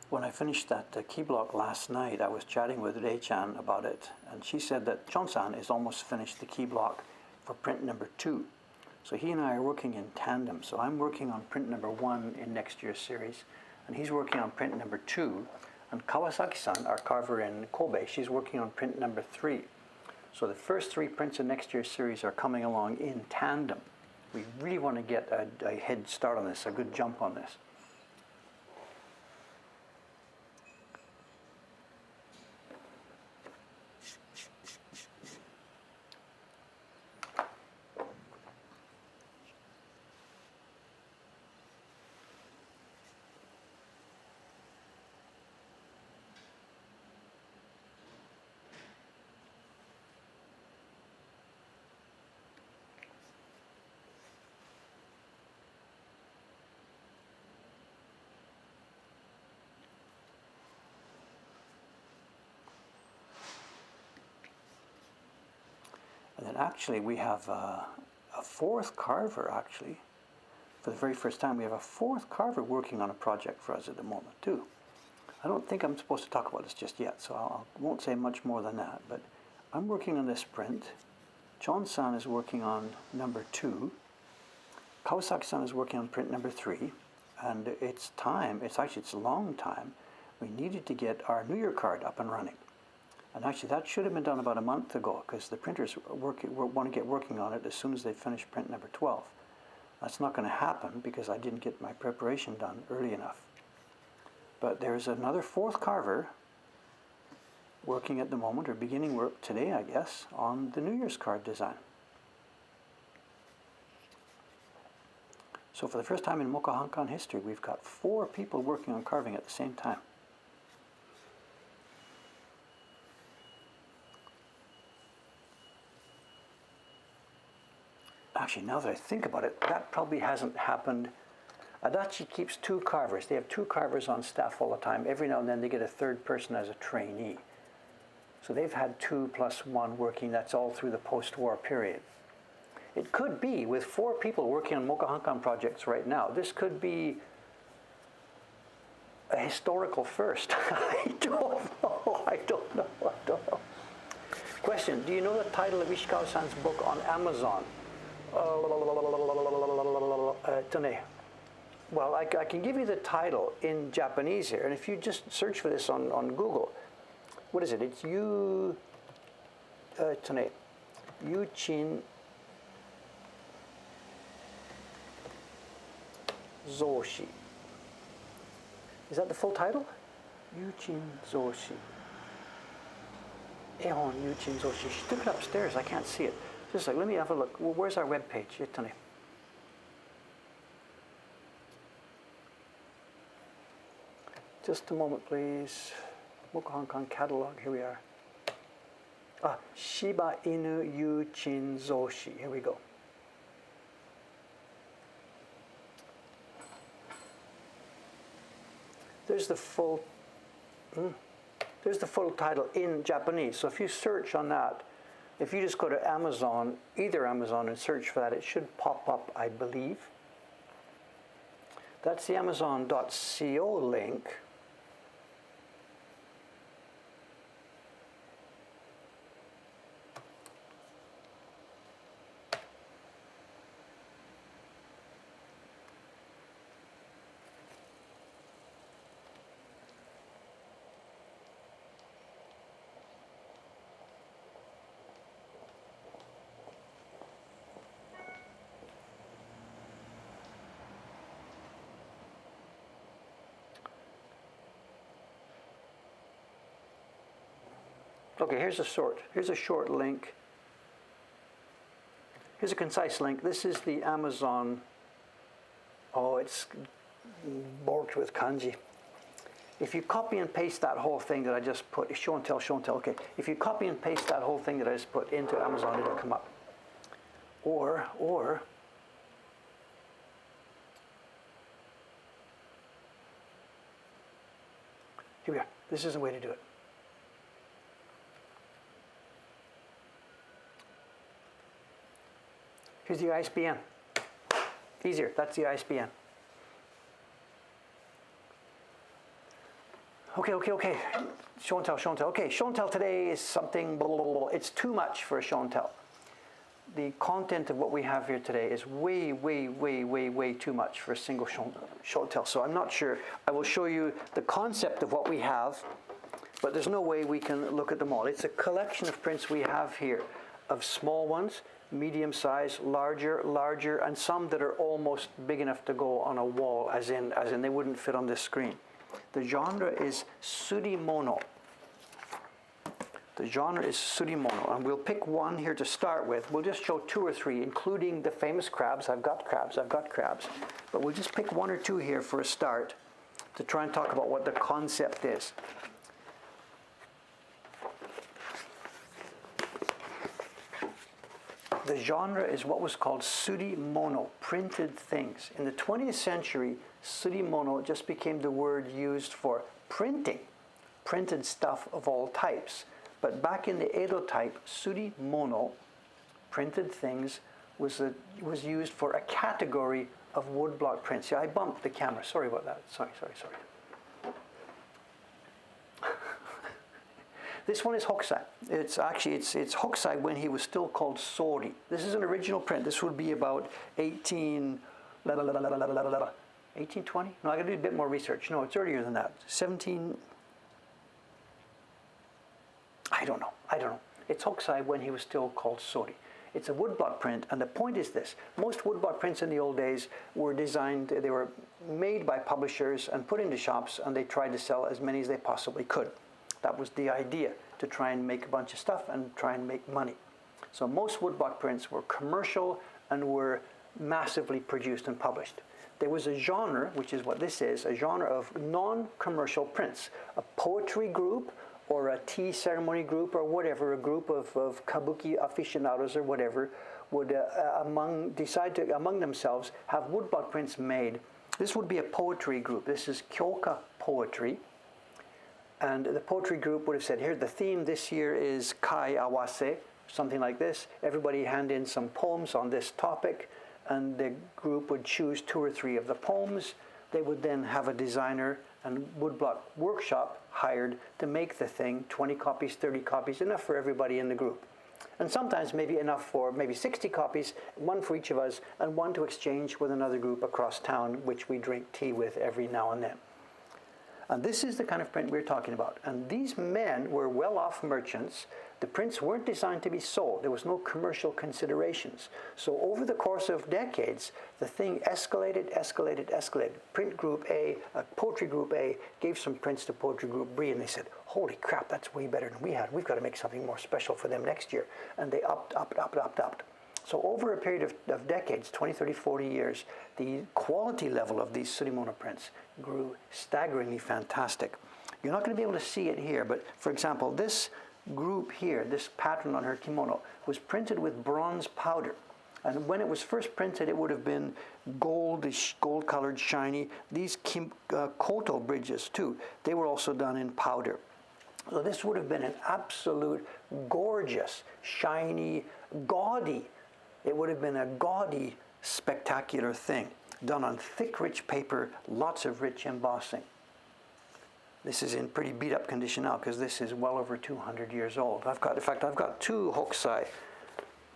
When I finished that key block last night, I was chatting with Rei-chan about it, and she said that Chon-san is almost finished the key block for print number 2. So he and I are working in tandem. So I'm working on print number 1 in next year's series, and he's working on print number 2. And Kawasaki-san, our carver in Kobe, she's working on print number 3. So the first 3 prints in next year's series are coming along in tandem. We really want to get a head start on this, a good jump on this. And then actually we have a 4th carver actually. For the very first time we have a 4th carver working on a project for us at the moment too. I don't think I'm supposed to talk about this just yet, so I won't say much more than that, but I'm working on this print. Chon-san is working on number 2. Kawasaki-san is working on print number 3. And it's a long time. We needed to get our New Year card up and running. And actually that should have been done about a month ago because the printers want to get working on it as soon as they finish print number 12. That's not going to happen because I didn't get my preparation done early enough. But there's another 4th carver working at the moment, or beginning work today, I guess, on the New Year's card design. So for the first time in Mokuhankan history, we've got 4 people working on carving at the same time. Actually, now that I think about it, that probably hasn't happened. Adachi keeps 2 carvers. They have 2 carvers on staff all the time. Every now and then they get a 3rd person as a trainee. So they've had 2 plus 1 working. That's all through the post-war period. It could be, with 4 people working on Mokuhankan projects right now, this could be a historical first. I don't know. Question, do you know the title of Ishikawa-san's book on Amazon? Well, I can give you the title in Japanese here, and if you just search for this on Google, what is it? It's Yuchin Zoshi. Is that the full title? Yuchin Zoshi. Ehon Yuchin Zoshi. She took it upstairs. I can't see it. Just like, let me have a look. Well, where's our webpage? Just a moment, please. Mokuhankan catalog. Here we are. Shiba Inu Yuchin Zoshi. Here we go. There's the full title in Japanese. So if you search on that, if you just go to Amazon, either Amazon, and search for that, it should pop up, I believe. That's the Amazon.co link. Okay, here's a short link. Here's a concise link. This is the Amazon. Oh, it's borked with kanji. If you copy and paste that whole thing that I just put, show and tell, okay. If you copy and paste that whole thing that I just put into Amazon, it'll come up. Or, here we are. This is a way to do it. Here's the ISBN. Easier, that's the ISBN. Okay. Show and tell. Okay, show and tell today is something, blah, blah, blah, blah. It's too much for a show and tell. The content of what we have here today is way too much for a single show and tell. So I'm not sure. I will show you the concept of what we have, but there's no way we can look at them all. It's a collection of prints we have here of small ones, medium size, larger, and some that are almost big enough to go on a wall, as in they wouldn't fit on this screen. The genre is surimono. The genre is surimono, and we'll pick one here to start with. We'll just show 2 or 3, including the famous crabs. I've got crabs, but we'll just pick 1 or 2 here for a start to try and talk about what the concept is. The genre is what was called surimono, printed things. In the 20th century, surimono just became the word used for printing, printed stuff of all types. But back in the Edo type, surimono, printed things, was used for a category of woodblock prints. Yeah, I bumped the camera. Sorry about that. Sorry. This one is Hokusai. It's Hokusai when he was still called Sori. This is an original print. This would be about 1820? No, I got to do a bit more research. No, it's earlier than that. 17. I don't know. It's Hokusai when he was still called Sori. It's a woodblock print, and the point is this. Most woodblock prints in the old days were designed, they were made by publishers and put into shops, and they tried to sell as many as they possibly could. That was the idea, to try and make a bunch of stuff and try and make money. So most woodblock prints were commercial and were massively produced and published. There was a genre, which is what this is, a genre of non-commercial prints. A poetry group or a tea ceremony group or whatever, a group of kabuki aficionados or whatever, would decide to, among themselves, have woodblock prints made. This would be a poetry group. This is Kyoka poetry. And the poetry group would have said, here, the theme this year is Kai Awase, something like this. Everybody hand in some poems on this topic, and the group would choose 2 or 3 of the poems. They would then have a designer and woodblock workshop hired to make the thing, 20 copies, 30 copies, enough for everybody in the group. And sometimes maybe enough for maybe 60 copies, 1 for each of us, and 1 to exchange with another group across town, which we drink tea with every now and then. And this is the kind of print we're talking about. And these men were well-off merchants. The prints weren't designed to be sold. There was no commercial considerations. So over the course of decades, the thing escalated. Print group A, poetry group A, gave some prints to poetry group B, and they said, holy crap, that's way better than we had. We've got to make something more special for them next year. And they upped. So over a period of decades, 20, 30, 40 years, the quality level of these surimono prints grew staggeringly fantastic. You're not going to be able to see it here, but for example, this group here, this pattern on her kimono, was printed with bronze powder. And when it was first printed, it would have been gold-colored, shiny. These koto bridges, too, they were also done in powder. So this would have been an absolute gorgeous, shiny, gaudy. It would have been a gaudy, spectacular thing, done on thick, rich paper, lots of rich embossing. This is in pretty beat-up condition now because this is well over 200 years old. I've got 2 Hokusai.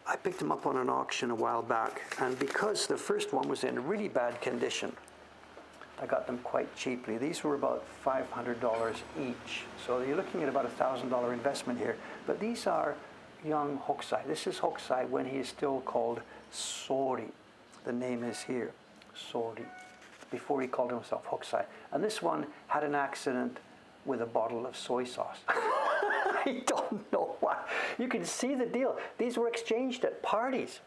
I picked them up on an auction a while back, and because the first one was in really bad condition, I got them quite cheaply. These were about $500 each. So you're looking at about a $1,000 investment here. But these are young Hokusai. This is Hokusai when he is still called Sori. The name is here, Sori, before he called himself Hokusai. And this one had an accident with a bottle of soy sauce. I don't know why. You can see the deal. These were exchanged at parties.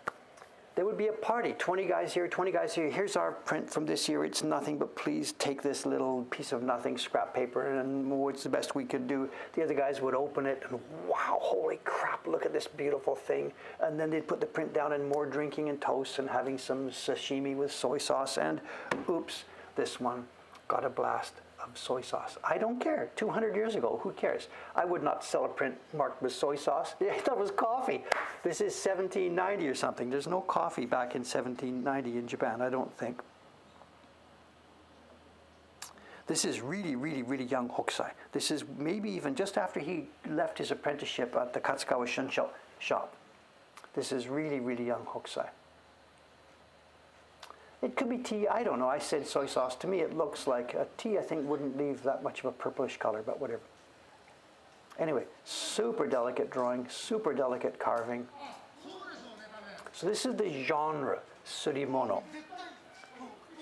there would be a party. 20 guys here, 20 guys here. Here's our print from this year. It's nothing, but please take this little piece of nothing, scrap paper, and what's the best we could do. The other guys would open it, and wow, holy crap, look at this beautiful thing. And then they'd put the print down, and more drinking and toast and having some sashimi with soy sauce. And oops, this one got a blast of soy sauce. I don't care. 200 years ago, who cares? I would not sell a print marked with soy sauce. That was coffee. This is 1790 or something. There's no coffee back in 1790 in Japan, I don't think. This is really, really, really young Hokusai. This is maybe even just after he left his apprenticeship at the Katsukawa Shunsho shop. This is really, really young Hokusai. It could be tea, I don't know. I said soy sauce. To me, it looks like a tea. I think wouldn't leave that much of a purplish color, but whatever. Anyway, super delicate drawing, super delicate carving. So this is the genre, surimono.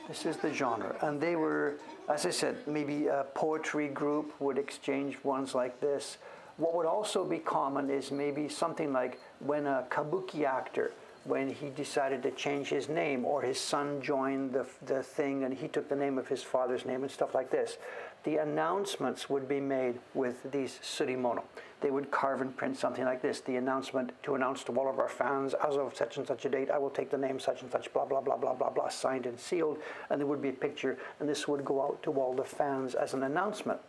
This is the genre. And they were, as I said, maybe a poetry group would exchange ones like this. What would also be common is maybe something like when a kabuki actor, when he decided to change his name, or his son joined the thing and he took the name of his father's name and stuff like this. The announcements would be made with these surimono. They would carve and print something like this. The announcement to announce to all of our fans, as of such and such a date, I will take the name such and such, blah, blah, blah, blah, blah, blah, signed and sealed. And there would be a picture, and this would go out to all the fans as an announcement.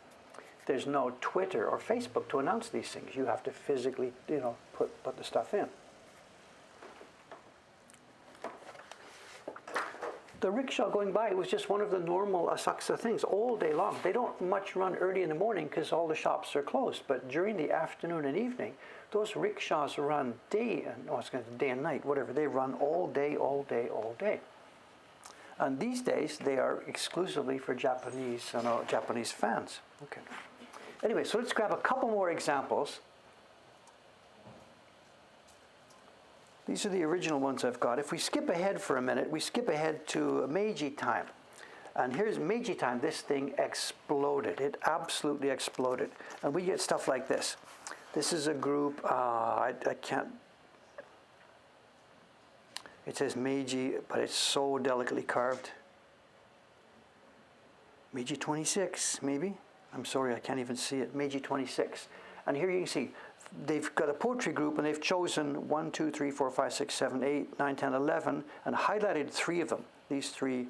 There's no Twitter or Facebook to announce these things. You have to physically, put the stuff in. The rickshaw going by was just one of the normal Asakusa things all day long. They don't much run early in the morning because all the shops are closed. But during the afternoon and evening, those rickshaws run day and night, whatever. They run all day, all day, all day. And these days, they are exclusively for Japanese fans. Okay. Anyway, so let's grab a couple more examples. These are the original ones I've got. If we skip ahead for a minute, we skip ahead to Meiji time. And here's Meiji time. This thing exploded. It absolutely exploded. And we get stuff like this. This is a group, I can't, it says Meiji, but it's so delicately carved. Meiji 26, maybe? I'm sorry, I can't even see it. Meiji 26. And here you can see, they've got a poetry group, and they've chosen 1, 2, 3, 4, 5, 6, 7, 8, 9, 10, 11, and highlighted 3 of them, these 3.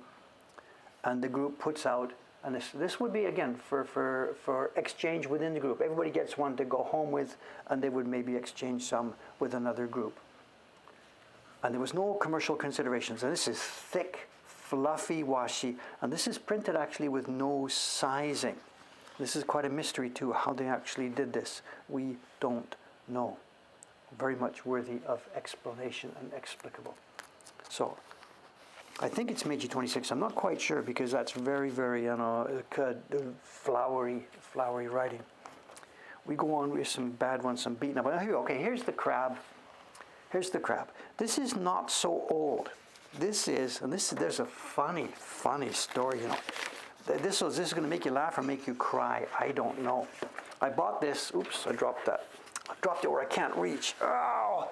And the group puts out, and this would be, again, for exchange within the group. Everybody gets one to go home with, and they would maybe exchange some with another group. And there was no commercial considerations. And this is thick, fluffy washi, and this is printed actually with no sizing. This is quite a mystery too, how they actually did this. We don't know. Very much worthy of explanation and explicable. So, I think it's Meiji 26. I'm not quite sure because that's very, very, flowery writing. We go on with some bad ones, some beaten up. Okay, here's the crab. Here's the crab. This is not so old. There's a funny story, This is going to make you laugh or make you cry. I don't know. I bought this. Oops, I dropped that. I dropped it where I can't reach. Oh,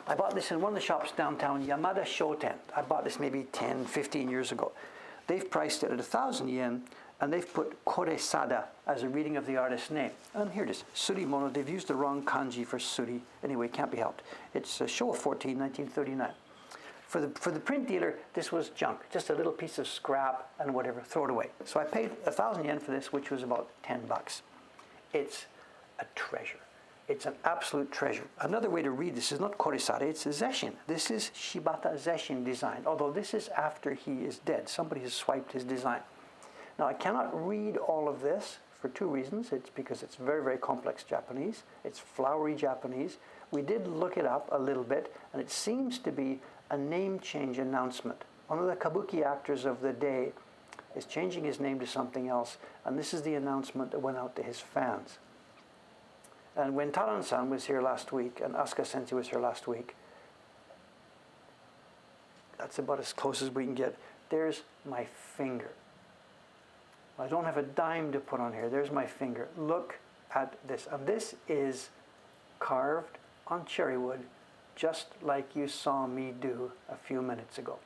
I bought this in one of the shops downtown, Yamada Shoten. I bought this maybe 10, 15 years ago. They've priced it at 1,000 yen, and they've put Koresada as a reading of the artist's name. And here it is, Surimono. They've used the wrong kanji for suri. Anyway, can't be helped. It's Showa 14, 1939. For the print dealer, this was junk, just a little piece of scrap and whatever, throw it away. So I paid 1,000 yen for this, which was about 10 bucks. It's a treasure. It's an absolute treasure. Another way to read this is not Koresada, it's Zeshin. This is Shibata Zeshin design, although this is after he is dead. Somebody has swiped his design. Now, I cannot read all of this for 2 reasons. It's because it's very, very complex Japanese. It's flowery Japanese. We did look it up a little bit, and it seems to be a name change announcement. One of the kabuki actors of the day is changing his name to something else, and this is the announcement that went out to his fans. And when Taran-san was here last week, and Asuka Sensei was here last week, that's about as close as we can get. There's my finger. I don't have a dime to put on here. There's my finger. Look at this. And this is carved on cherry wood, just like you saw me do a few minutes ago.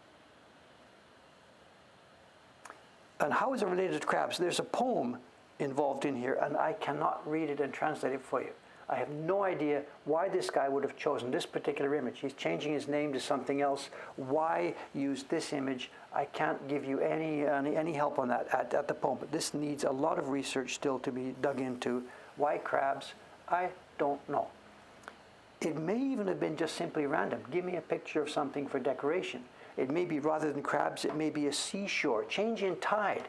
And how is it related to crabs? There's a poem involved in here, and I cannot read it and translate it for you. I have no idea why this guy would have chosen this particular image. He's changing his name to something else. Why use this image? I can't give you any help on that at the poem. But this needs a lot of research still to be dug into. Why crabs? I don't know. It may even have been just simply random. Give me a picture of something for decoration. It may be, rather than crabs, it may be a seashore. Change in tide.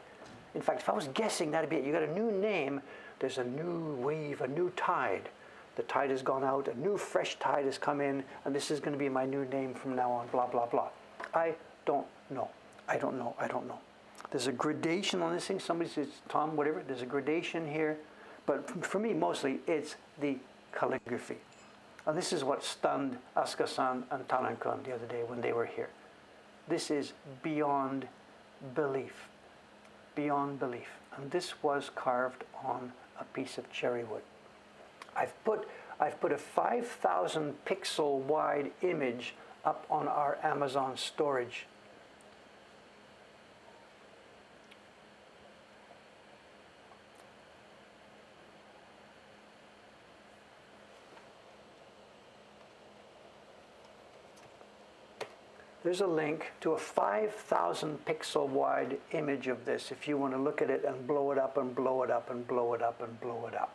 In fact, if I was guessing, that'd be it. You got a new name. There's a new wave, a new tide. The tide has gone out, a new fresh tide has come in, and this is going to be my new name from now on, blah, blah, blah. I don't know. I don't know. I don't know. There's a gradation on this thing. Somebody says, Tom, whatever, there's a gradation here. But for me, mostly, it's the calligraphy. And this is what stunned Asuka-san and Tanan-kun the other day when they were here. This is beyond belief. Beyond belief. And this was carved on a piece of cherry wood. I've put a 5,000 pixel wide image up on our Amazon storage. There's a link to a 5,000 pixel wide image of this if you want to look at it and blow it up and blow it up and blow it up and blow it up.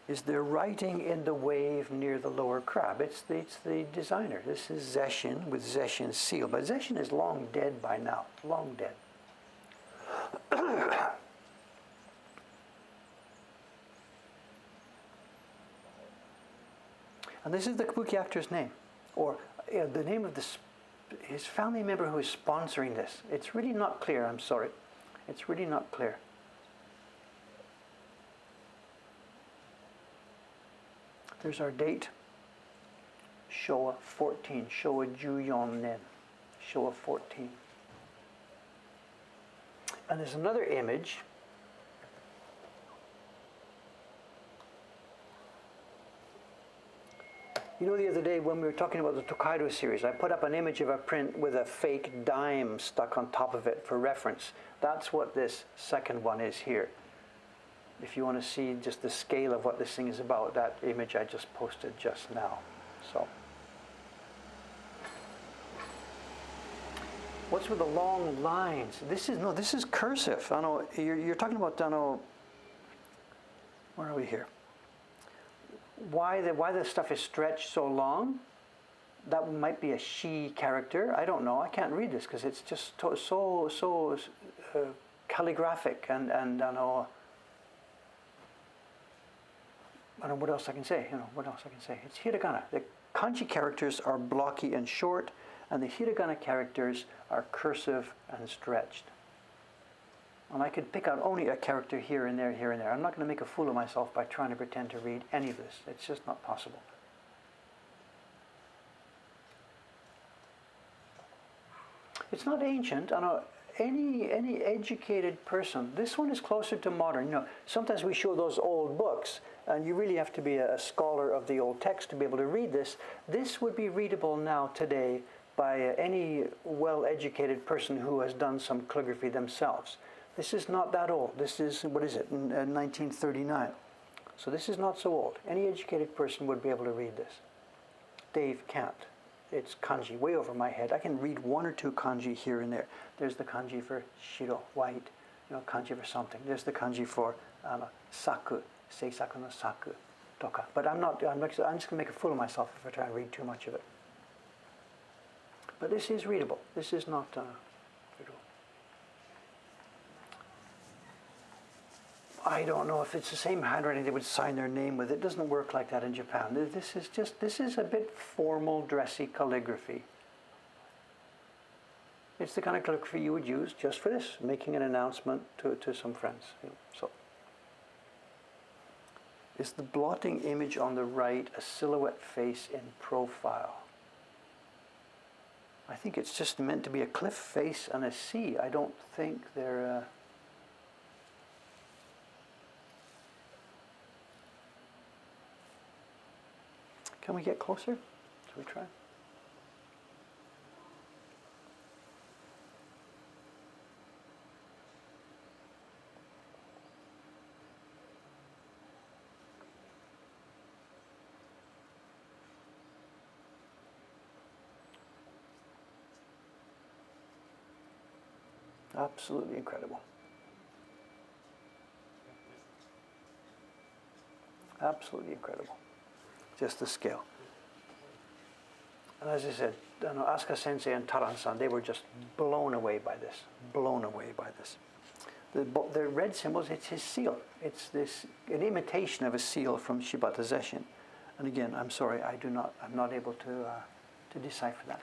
Is there writing in the wave near the lower crab? It's the designer. This is Zeshin with Zeshin's seal. But Zeshin is long dead by now. Long dead. And this is the kabuki actor's name. Or the name of his family member who is sponsoring this. It's really not clear, I'm sorry. It's really not clear. There's our date, Showa 14, Showa Juyon Nen, Showa 14. And there's another image. You know, the other day when we were talking about the Tokaido series, I put up an image of a print with a fake dime stuck on top of it for reference. That's what this second one is here. If you want to see just the scale of what this thing is about, that image I just posted just now. So, what's with the long lines? This is cursive. I know you're talking about. I know. Where are we here? Why the stuff is stretched so long? That might be a she character. I don't know. I can't read this because it's just so calligraphic and I know. I don't know what else I can say. What else I can say? It's hiragana. The kanji characters are blocky and short, and the hiragana characters are cursive and stretched. And I could pick out only a character here and there, here and there. I'm not going to make a fool of myself by trying to pretend to read any of this. It's just not possible. It's not ancient. I know any educated person. This one is closer to modern. Sometimes we show those old books, and you really have to be a scholar of the old text to be able to read this. This would be readable now today by any well-educated person who has done some calligraphy themselves. This is not that old. This is, 1939. So this is not so old. Any educated person would be able to read this. Dave can't. It's kanji, way over my head. I can read one or two kanji here and there. There's the kanji for shiro, white, kanji for something. There's the kanji for saku, seisaku no saku, toka. But I'm just going to make a fool of myself if I try and read too much of it. But this is readable. This is not readable. I don't know if it's the same handwriting they would sign their name with. It doesn't work like that in Japan. This is a bit formal, dressy calligraphy. It's the kind of calligraphy you would use just for this, making an announcement to some friends. So, is the blotting image on the right a silhouette face in profile? I think it's just meant to be a cliff face and a sea. I don't think they're... Can we get closer? Shall we try? Absolutely incredible. Absolutely incredible. Just the scale. And as I said, Asuka Sensei and Taran-san, they were just blown away by this. Blown away by this. The red symbols, it's his seal. It's an imitation of a seal from Shibata Zeshin. And again, I'm sorry, I'm not able to decipher that.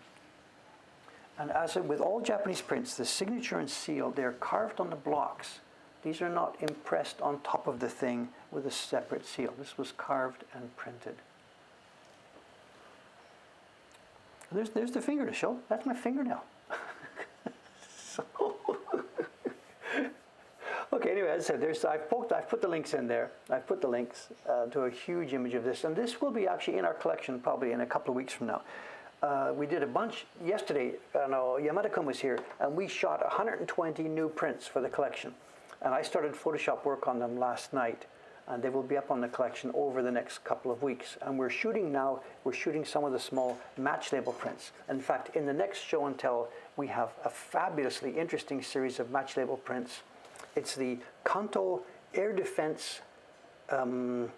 And as with all Japanese prints, the signature and seal, they're carved on the blocks. These are not impressed on top of the thing with a separate seal. This was carved and printed. There's the finger to show. That's my fingernail. So, okay, anyway, as I said, I've put the links in there. I've put the links to a huge image of this. And this will be actually in our collection probably in a couple of weeks from now. We did a bunch yesterday. Yamada-kun was here, and we shot 120 new prints for the collection. And I started Photoshop work on them last night, and they will be up on the collection over the next couple of weeks. And we're shooting some of the small match label prints. In fact, in the next show and tell, we have a fabulously interesting series of match label prints. It's the Kanto Air Defense. The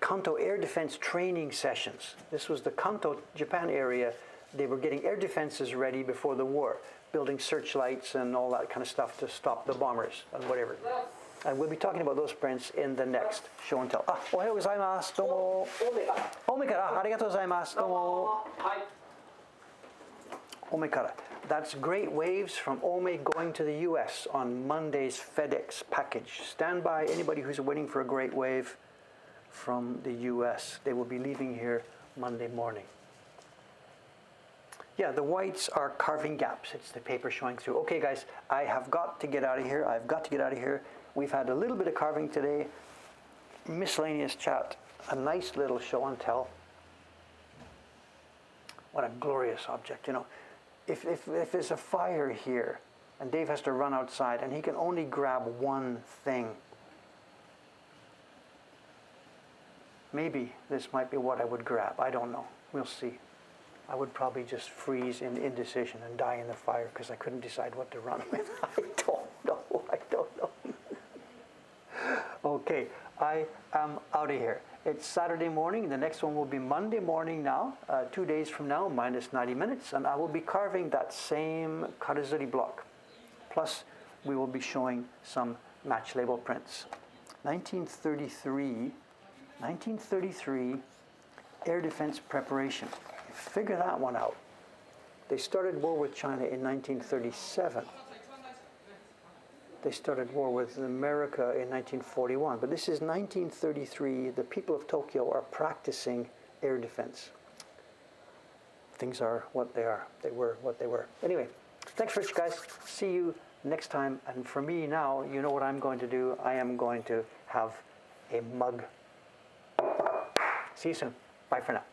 Kanto Air Defense training sessions. This was the Kanto, Japan area. They were getting air defenses ready before the war, building searchlights and all that kind of stuff to stop the bombers and whatever. And we'll be talking about those prints in the next show and tell. Ohayou gozaimasu. Domo. Ome kara. Arigatou gozaimasu. Domo. Ome kara. That's Great Waves from Ome going to the US on Monday's FedEx package. Stand by, anybody who's waiting for a Great Wave from the US. They will be leaving here Monday morning. Yeah, the whites are carving gaps. It's the paper showing through. Okay, guys, I have got to get out of here. We've had a little bit of carving today. Miscellaneous chat. A nice little show and tell. What a glorious object, If there's a fire here and Dave has to run outside and he can only grab one thing, maybe this might be what I would grab. I don't know. We'll see. I would probably just freeze in indecision and die in the fire because I couldn't decide what to run with. I don't know. Okay, I am out of here. It's Saturday morning. The next one will be Monday morning now, 2 days from now, minus 90 minutes. And I will be carving that same Karazuri block. Plus, we will be showing some match label prints. 1933 air defense preparation. Figure that one out. They started war with China in 1937. They started war with America in 1941. But this is 1933. The people of Tokyo are practicing air defense. Things are what they are. They were what they were. Anyway, thanks for it, guys. See you next time. And for me now, you know what I'm going to do. I am going to have a mug. See you soon. Bye for now.